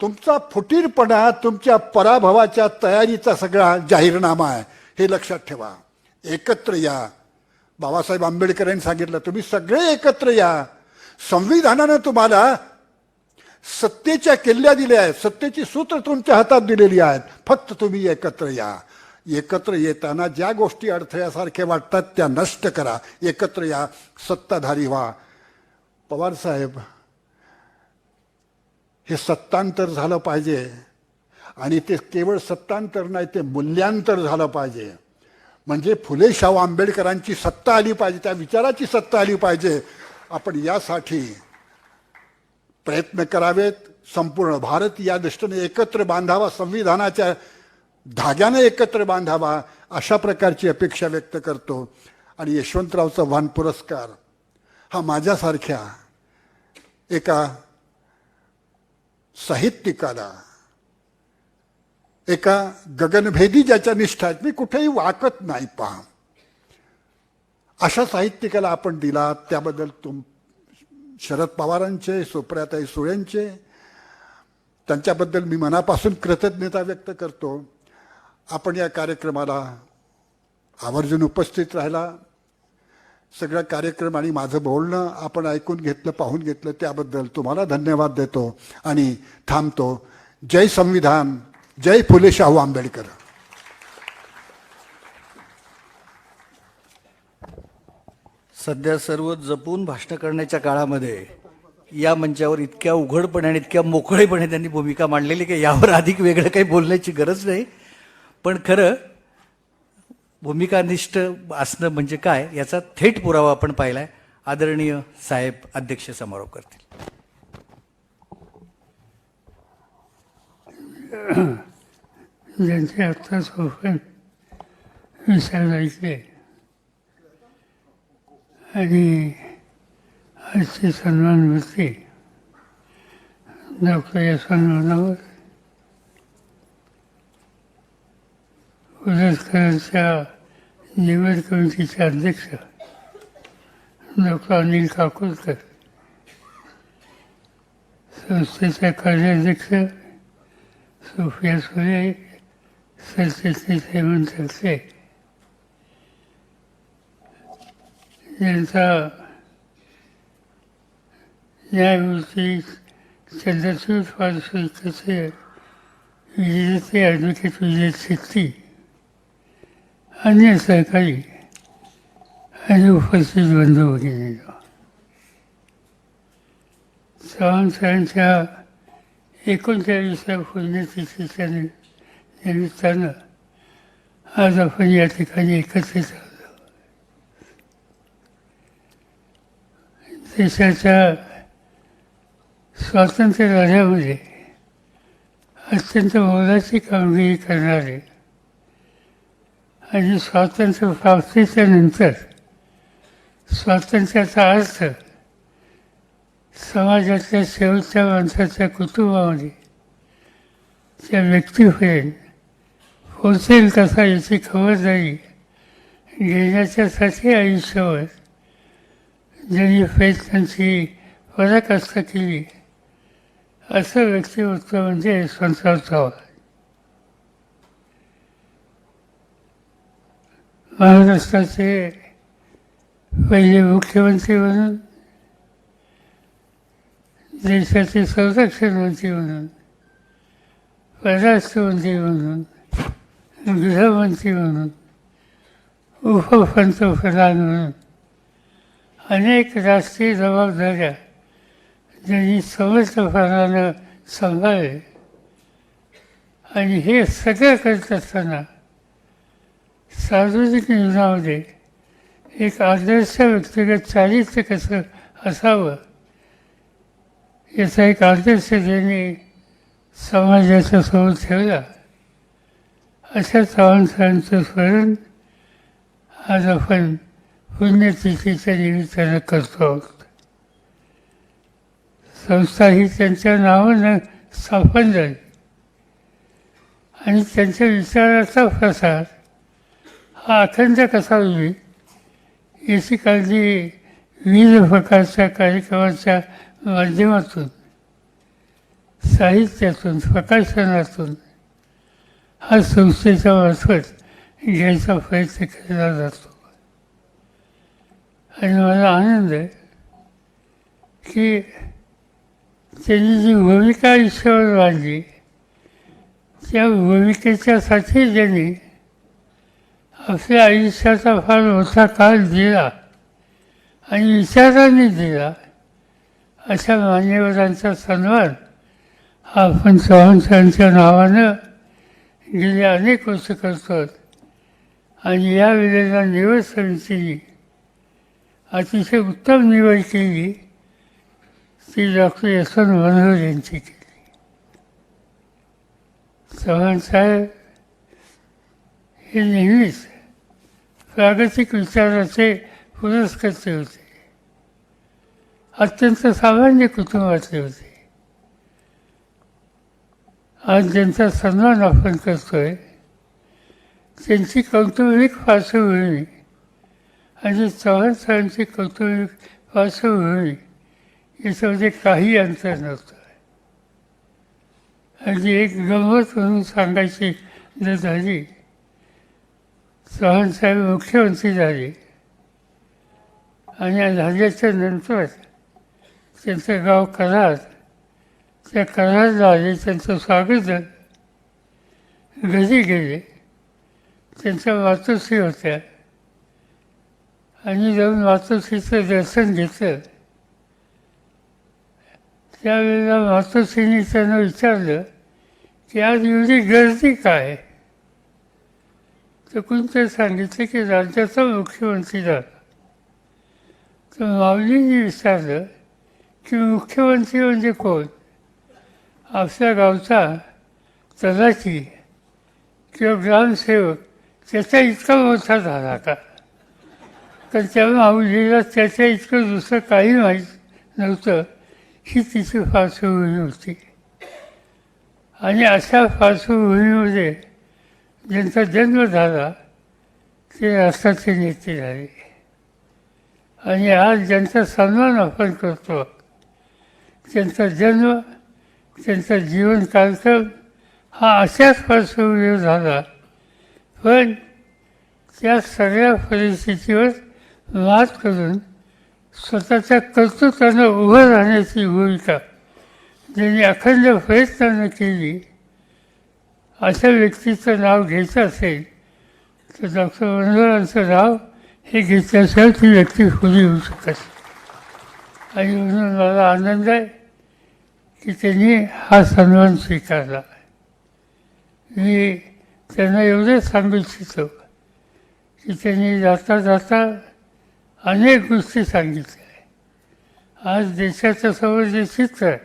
तुमचा फुटीरपणा तुमच्या पराभवाच्या तयारीचा सगळा जाहीरनामा आहे. हे लक्षात ठेवा. एकत्र या. बाबासाहेब आंबेडकरांनी सांगितलं, तुम्ही सगळे एकत्र या. संविधानानं तुम्हाला सत्तेच्या किल्ल्या दिल्या आहेत, सत्तेची सूत्र तुमच्या हातात दिलेली आहेत. फक्त तुम्ही एकत्र या. एकत्र येताना ज्या गोष्टी अडथळ्यासारख्या वाटतात त्या नष्ट करा. एकत्र या, सत्ताधारी व्हा. पवारसाहेब, हे सत्तांतर झालं पाहिजे. आणि ते केवळ सत्तांतर नाही, ते मूल्यांतर झालं पाहिजे. म्हणजे फुले शाहू आंबेडकरांची सत्ता आली पाहिजे, त्या विचाराची सत्ता आली पाहिजे. आपण यासाठी प्रयत्न करावेत. संपूर्ण भारत या दृष्टीने एकत्र बांधावा, संविधानाच्या धाग्याने एकत्र बांधावा, अशा प्रकारची अपेक्षा व्यक्त करतो. आणि यशवंतराव चव्हाण पुरस्कार हा माझ्यासारख्या एका साहित्यिकाला, एका गगनभेदी ज्याच्या निष्ठा आहेत, मी कुठेही वाकत नाही, पहा, अशा साहित्यिकाला आपण दिला. त्याबद्दल शरद पवारांचे, सुप्रियाताई सुळेंचे, त्यांच्याबद्दल मी मनापासून कृतज्ञता व्यक्त करतो. आपण या कार्यक्रमाला आवर्जून उपस्थित राहिला. सगळा कार्यक्रम आणि माझं बोलणं आपण ऐकून घेतलं, पाहून घेतलं, त्याबद्दल तुम्हाला धन्यवाद देतो आणि थांबतो. जय संविधान, जय फुले शाहू आंबेडकर. सध्या सर्व जपून भाषण करण्याच्या काळामध्ये या मंचावर इतक्या उघडपणे आणि इतक्या मोकळेपणे त्यांनी भूमिका मांडलेली की यावर अधिक वेगळं काही बोलण्याची गरज नाही. पण खरं भूमिकानिष्ठ असणं म्हणजे काय याचा थेट पुरावा आपण पाहिलाय. आदरणीय साहेब अध्यक्ष समारोप करतील. ज्यांचे आत्ताच ओपन विचार ऐकले आणि आजची सन्मान वृत्ती डॉक्टर यशवंत मनोहर पुरस्काराच्या निवड कमिटीचे अध्यक्ष डॉक्टर अनिल काकोडकर, संस्थेचे कार्याध्यक्ष सोफिया सुरे, सरचिटणीस हेमंत सकसे, ज्यांचा न्यायमूर्ती चंद्रचूड फारसुलकचे विजेते ॲडव्होकेट विजय शेट्टी, अन्य सहकारी आणि उपस्थित बंधू भगिनींनो, चव्हाण साहेबांच्या 39व्या पुण्यतिथीच्या निमित्तानं आज आपण या ठिकाणी एकत्रित आलो. देशाच्या स्वातंत्र्य लढ्यामध्ये अत्यंत मोलाची कामगिरी करणारे आणि स्वातंत्र्य प्राप्तीच्या नंतर स्वातंत्र्याचा अर्थ समाजातल्या शेवटच्या माणसाच्या कुटुंबामध्ये त्या व्यक्तीपर्यंत पोचेल कसा याची खबरदारी घेण्याच्यासाठी आयुष्यावर ज्यांनी प्रयत्नांची पराकाष्ठा केली असं व्यक्तिमत्व म्हणजे यशवंतराव चव्हाण. महाराष्ट्राचे पहिले मुख्यमंत्री म्हणून, देशाचे संरक्षण मंत्री म्हणून, परराष्ट्रमंत्री म्हणून, गृहमंत्री म्हणून, उपपंतप्रधान म्हणून अनेक राष्ट्रीय जबाबदाऱ्या ज्यांनी समर्थपणानं सांभाळले आणि हे सगळं करत असताना सार्वजनिक जीवनामध्ये एक आदर्श व्यक्तिगत चारित्र्य कसं असावं याचा एक आदर्श त्यांनी समाजाच्या समोर ठेवला. अशा चव्हाण साहेबांचं स्मरण आज आपण पुण्यतिथीच्या निमित्तानं करतो आहोत. संस्था ही त्यांच्या नावानं स्थापन झाली आणि त्यांच्या विचाराचा प्रसार हा अखंड कसा होईल याची काळजी विविध प्रकारच्या कार्यक्रमाच्या माध्यमातून, साहित्यातून, प्रकाशनातून हा संस्थेच्या मार्फत घ्यायचा प्रयत्न केला जातो. आणि मला आनंद आहे की त्यांनी जी भूमिका आयुष्यावर मांडली त्या भूमिकेच्यासाठी ज्यांनी आपल्या आयुष्याचा फार मोठा काळ दिला आणि विचारांनी दिला अशा मान्यवरांचा सन्मान हा आपण चव्हाण साहेबांच्या नावानं गेले अनेक वर्ष करतो. आणि या वेळेला निवड समितीने अतिशय उत्तम निवड केली ती डॉक्टर यशवंत मनोहर यांची केली. चव्हाण साहेब हे नेहमीच प्रागतिक विचाराचे पुरस्कर्ते होते. अत्यंत सामान्य कुटुंबातले होते. आज ज्यांचा सन्मान आपण करतोय त्यांची कौटुंबिक पार्श्वभूमी आणि चव्हाण साहेबांची कौटुंबिक पार्श्वभूमी याच्यामध्ये काही अंतर नव्हतं. आणि एक गंमत म्हणून सांगायची जर झाली, चव्हाण साहेब मुख्यमंत्री झाले आणि झाल्याच्या नंतर त्यांचं गाव कराड, त्या कराडला आले, त्यांचं स्वागत झालं, घरी गेले. त्यांच्या मातोश्री होत्या आणि जाऊन मातोश्रीचं दर्शन घेतलं. त्यावेळेला मातोश्रींनी त्यांना विचारलं की आज एवढी गर्दी काय. तर कोणतरी सांगितलं की राज्याचा मुख्यमंत्री झाला. तर माऊलींनी विचारलं की मुख्यमंत्री म्हणजे कोण. आपल्या गावचा तलाठी किंवा ग्रामसेवक त्याचा इतका मोठा झाला का. तर त्या माऊलीला त्याच्या इतकं दुसरं काही माहीत नव्हतं. ही तिची पार्श्वभूमी होती. आणि अशा पार्श्वभूमीमध्ये ज्यांचा जन्म झाला ते राष्ट्राचे नेते झाले. आणि आज ज्यांचा सन्मान आपण करतो त्यांचा जन्म, त्यांचा जीवन कार्यक्रम हा अशाच पार्श्वभूमीवर झाला. पण त्या सगळ्या परिस्थितीवर मात करून स्वतःच्या कर्तृत्वानं उभं राहण्याची भूमिका ज्यांनी अखंड प्रयत्नानं केली, अशा व्यक्तीचं नाव घ्यायचं असेल तर डॉक्टर मनोहरांचं नाव हे घेतल्याशिवाय ती व्यक्ती खुली होऊ शकत. आणि म्हणून मला आनंद आहे की त्यांनी हा सन्मान स्वीकारला. मी त्यांना एवढं सांगू इच्छितो की त्यांनी जाता जाता अनेक गोष्टी सांगितल्या. आज देशाच्या समोर जे चित्र आहे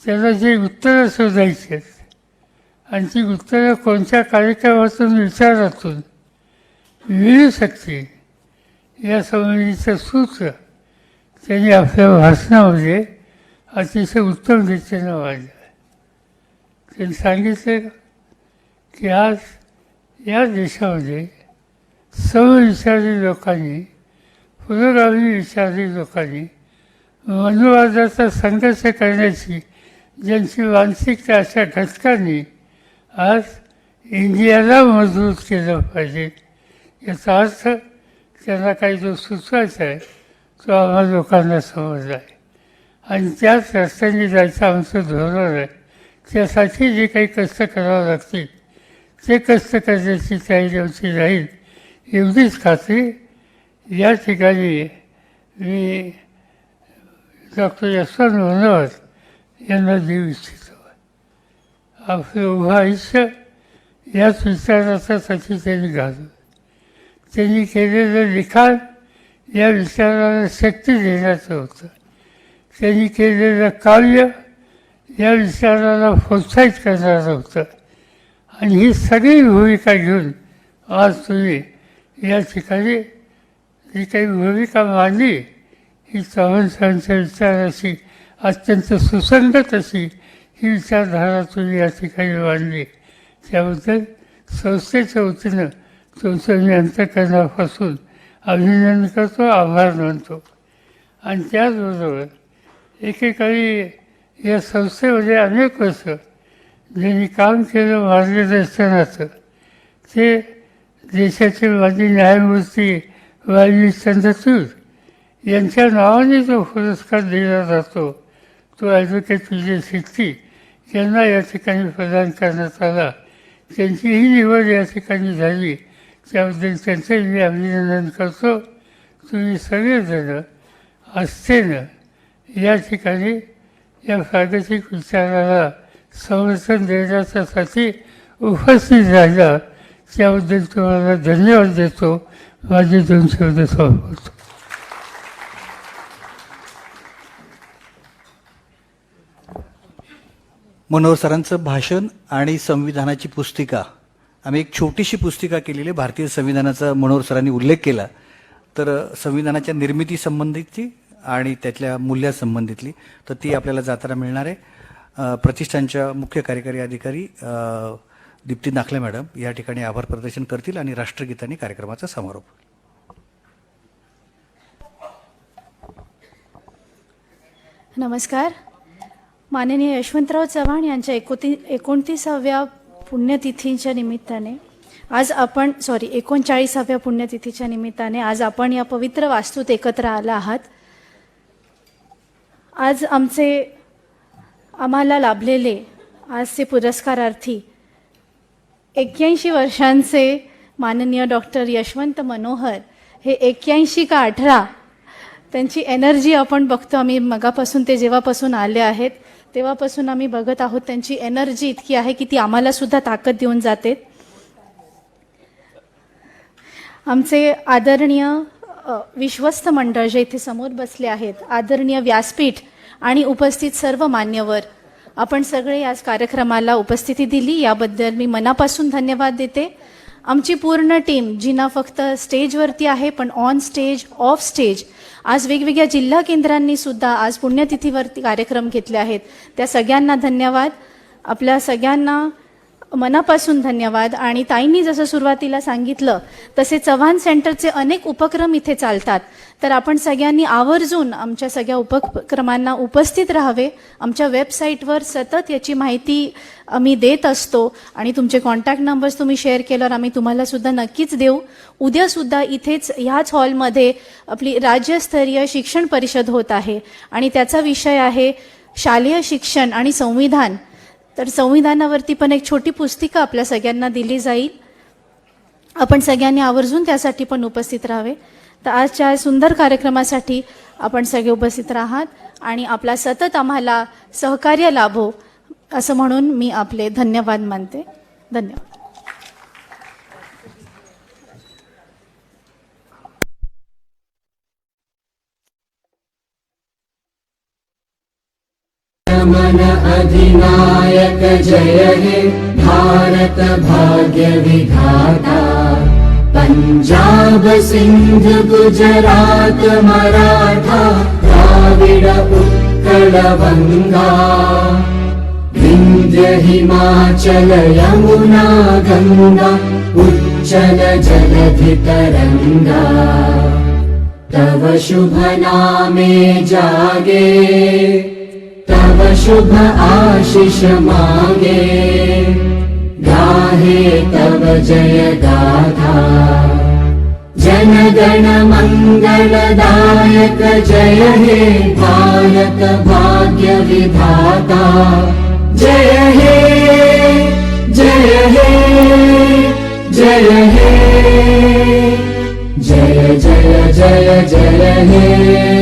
त्याला जे उत्तरं शोधायची आहेत आणि ती उत्तरं कोणत्या कार्यक्रमातून विचारातून मिळू शकतील या संबंधीचं सूत्र त्यांनी आपल्या भाषणामध्ये अतिशय उत्तम रीतीनं मांडलं. त्यांनी सांगितलं की आज या देशामध्ये समविचारी लोकांनी, पुरोगामी विचारी लोकांनी मनुवादाचा संघर्ष करण्याची ज्यांची मानसिकता अशा घटकांनी आज इंडियाला मजबूत केलं पाहिजे. याचा अर्थ त्यांना काही जो सुचवायचा आहे तो आम्हा लोकांना समजला आहे. आणि त्याच रस्त्याने जायचं आमचं धोरण आहे. त्यासाठी जे काही कष्ट करावं लागतील ते कष्ट करण्याची तयारी आमची राहील एवढीच खात्री या ठिकाणी मी डॉक्टर यशवंत मनोहर यांना देऊ इच्छितो. आपलं उभं आयुष्य याच विचारासाठी त्यांनी घालवलं. त्यांनी केलेलं लिखाण या विचाराला शक्ती देण्याचं होतं. त्यांनी केलेलं काव्य या विचाराला प्रोत्साहित करणारं होतं. आणि ही सगळी भूमिका घेऊन आज तुम्ही या ठिकाणी जी काही भूमिका मांडली ही चव्हाणसाहेबांच्या विचाराशी अत्यंत सुसंगत अशी ही विचारधारा तुम्ही या ठिकाणी मांडली. त्याबद्दल संस्थेच्या वतीनं तुमचं मी अंतःकरणापासून अभिनंदन करतो, आभार मानतो. आणि त्याचबरोबर एकेकाळी या संस्थेमध्ये अनेक वर्ष ज्यांनी काम केलं मार्गदर्शनाचं ते देशाचे माजी न्यायमूर्ती वाय चंद्रचूड यांच्या नावाने जो पुरस्कार दिला जातो तो ॲडव्होकेट विजय सिट्टी यांना या ठिकाणी प्रदान करण्यात आला. त्यांची ही निवड या ठिकाणी झाली त्याबद्दल त्यांचे मी अभिनंदन करतो. तुम्ही सगळेजण आस्थेनं या ठिकाणी या प्रागतिक विचाराला समर्थन देण्यासाठी उपस्थित राहिला त्याबद्दल तुम्हाला धन्यवाद देतो. माझे 2 शब्द संपवतो. मनोहर सरांचं भाषण आणि संविधानाची पुस्तिका, आम्ही एक छोटीशी पुस्तिका केलेली आहे. भारतीय संविधानाचा मनोहर सरांनी उल्लेख केला तर संविधानाच्या निर्मितीसंबंधीची आणि त्यातल्या मूल्यासंबंधितली तर ती आपल्याला जाताना मिळणार आहे. प्रतिष्ठानच्या मुख्य कार्यकारी अधिकारी दीप्ती नाखले मॅडम या ठिकाणी आभार प्रदर्शन करतील आणि राष्ट्रगीताने कार्यक्रमाचा समारोप. नमस्कार. माननीय यशवंतराव चव्हाण यांच्या 29व्या पुण्यतिथीच्या निमित्ताने आज आपण 39व्या पुण्यतिथीच्या निमित्ताने आज आपण या पवित्र वास्तूत एकत्र आला आहात. आज आम्हाला लाभलेले आजचे पुरस्कारार्थी 81 वर्षांचे माननीय डॉक्टर यशवंत मनोहर हे 81 का 18 त्यांची एनर्जी आपण बघतो. आम्ही मगापासून ते जेव्हापासून आले आहेत तेव्हापासून आम्ही बघत आहोत. त्यांची एनर्जी इतकी आहे की ती आम्हाला सुद्धा ताकद देऊन जाते. आमचे आदरणीय विश्वस्त मंडळ जे इथे समोर बसले आहेत, आदरणीय व्यासपीठ आणि उपस्थित सर्व मान्यवर, आपण सगळे याच कार्यक्रमाला उपस्थिती दिली याबद्दल मी मनापासून धन्यवाद देते. आमची पूर्ण टीम जी ना फक्त स्टेजवरती आहे पण ऑन स्टेज, ऑफ स्टेज, आज वेगवेगळ्या जिल्हा केंद्रांनी सुद्धा आज पुण्यतिथीवरती कार्यक्रम घेतले आहेत, त्या सगळ्यांना धन्यवाद. आपल्या सगळ्यांना मनापासून धन्यवाद. आणि ताईंनी जसं सुरुवातीला सांगितलं तसे चव्हाण सेंटरचे अनेक उपक्रम इथे चालतात, तर आपण सगळ्यांनी आवर्जून आमच्या सगळ्या उपक्रमांना उपस्थित राहावे. आमच्या वेबसाईटवर सतत याची माहिती आम्ही देत असतो आणि तुमचे कॉन्टॅक्ट नंबर्स तुम्ही शेअर केल्यावर आम्ही तुम्हाला सुद्धा नक्कीच देऊ. उद्यासुद्धा इथेच ह्याच हॉलमध्ये आपली राज्यस्तरीय शिक्षण परिषद होत आहे आणि त्याचा विषय आहे शालेय शिक्षण आणि संविधान. तर संविधानावरती पण एक छोटी पुस्तिका आपल्या सगळ्यांना दिली जाईल. आपण सगळ्यांनी आवर्जून त्यासाठी पण उपस्थित राहावे. तर आजच्या सुंदर कार्यक्रमासाठी आपण सगळे उपस्थित राहात आणि आपला सतत आम्हाला सहकार्य लाभो असं म्हणून मी आपले धन्यवाद मानते. धन्यवाद. मन अधिनायक जय हे भारत भाग्य विधाता. पंजाब सिंध गुजरात मराठा द्राविड उत्कल बंगा. विंध्य हिमाचल यमुना गंगा उच्चल जलधि तरंगा. तव शुभ नामे जागे तव शुभ आशीष मांगे. गाहे तव जय गाथा जन गण मंगलदायक जय हे भारत भाग्य विधाता. जय हे जय हे जय हे जय जय जय जय हे.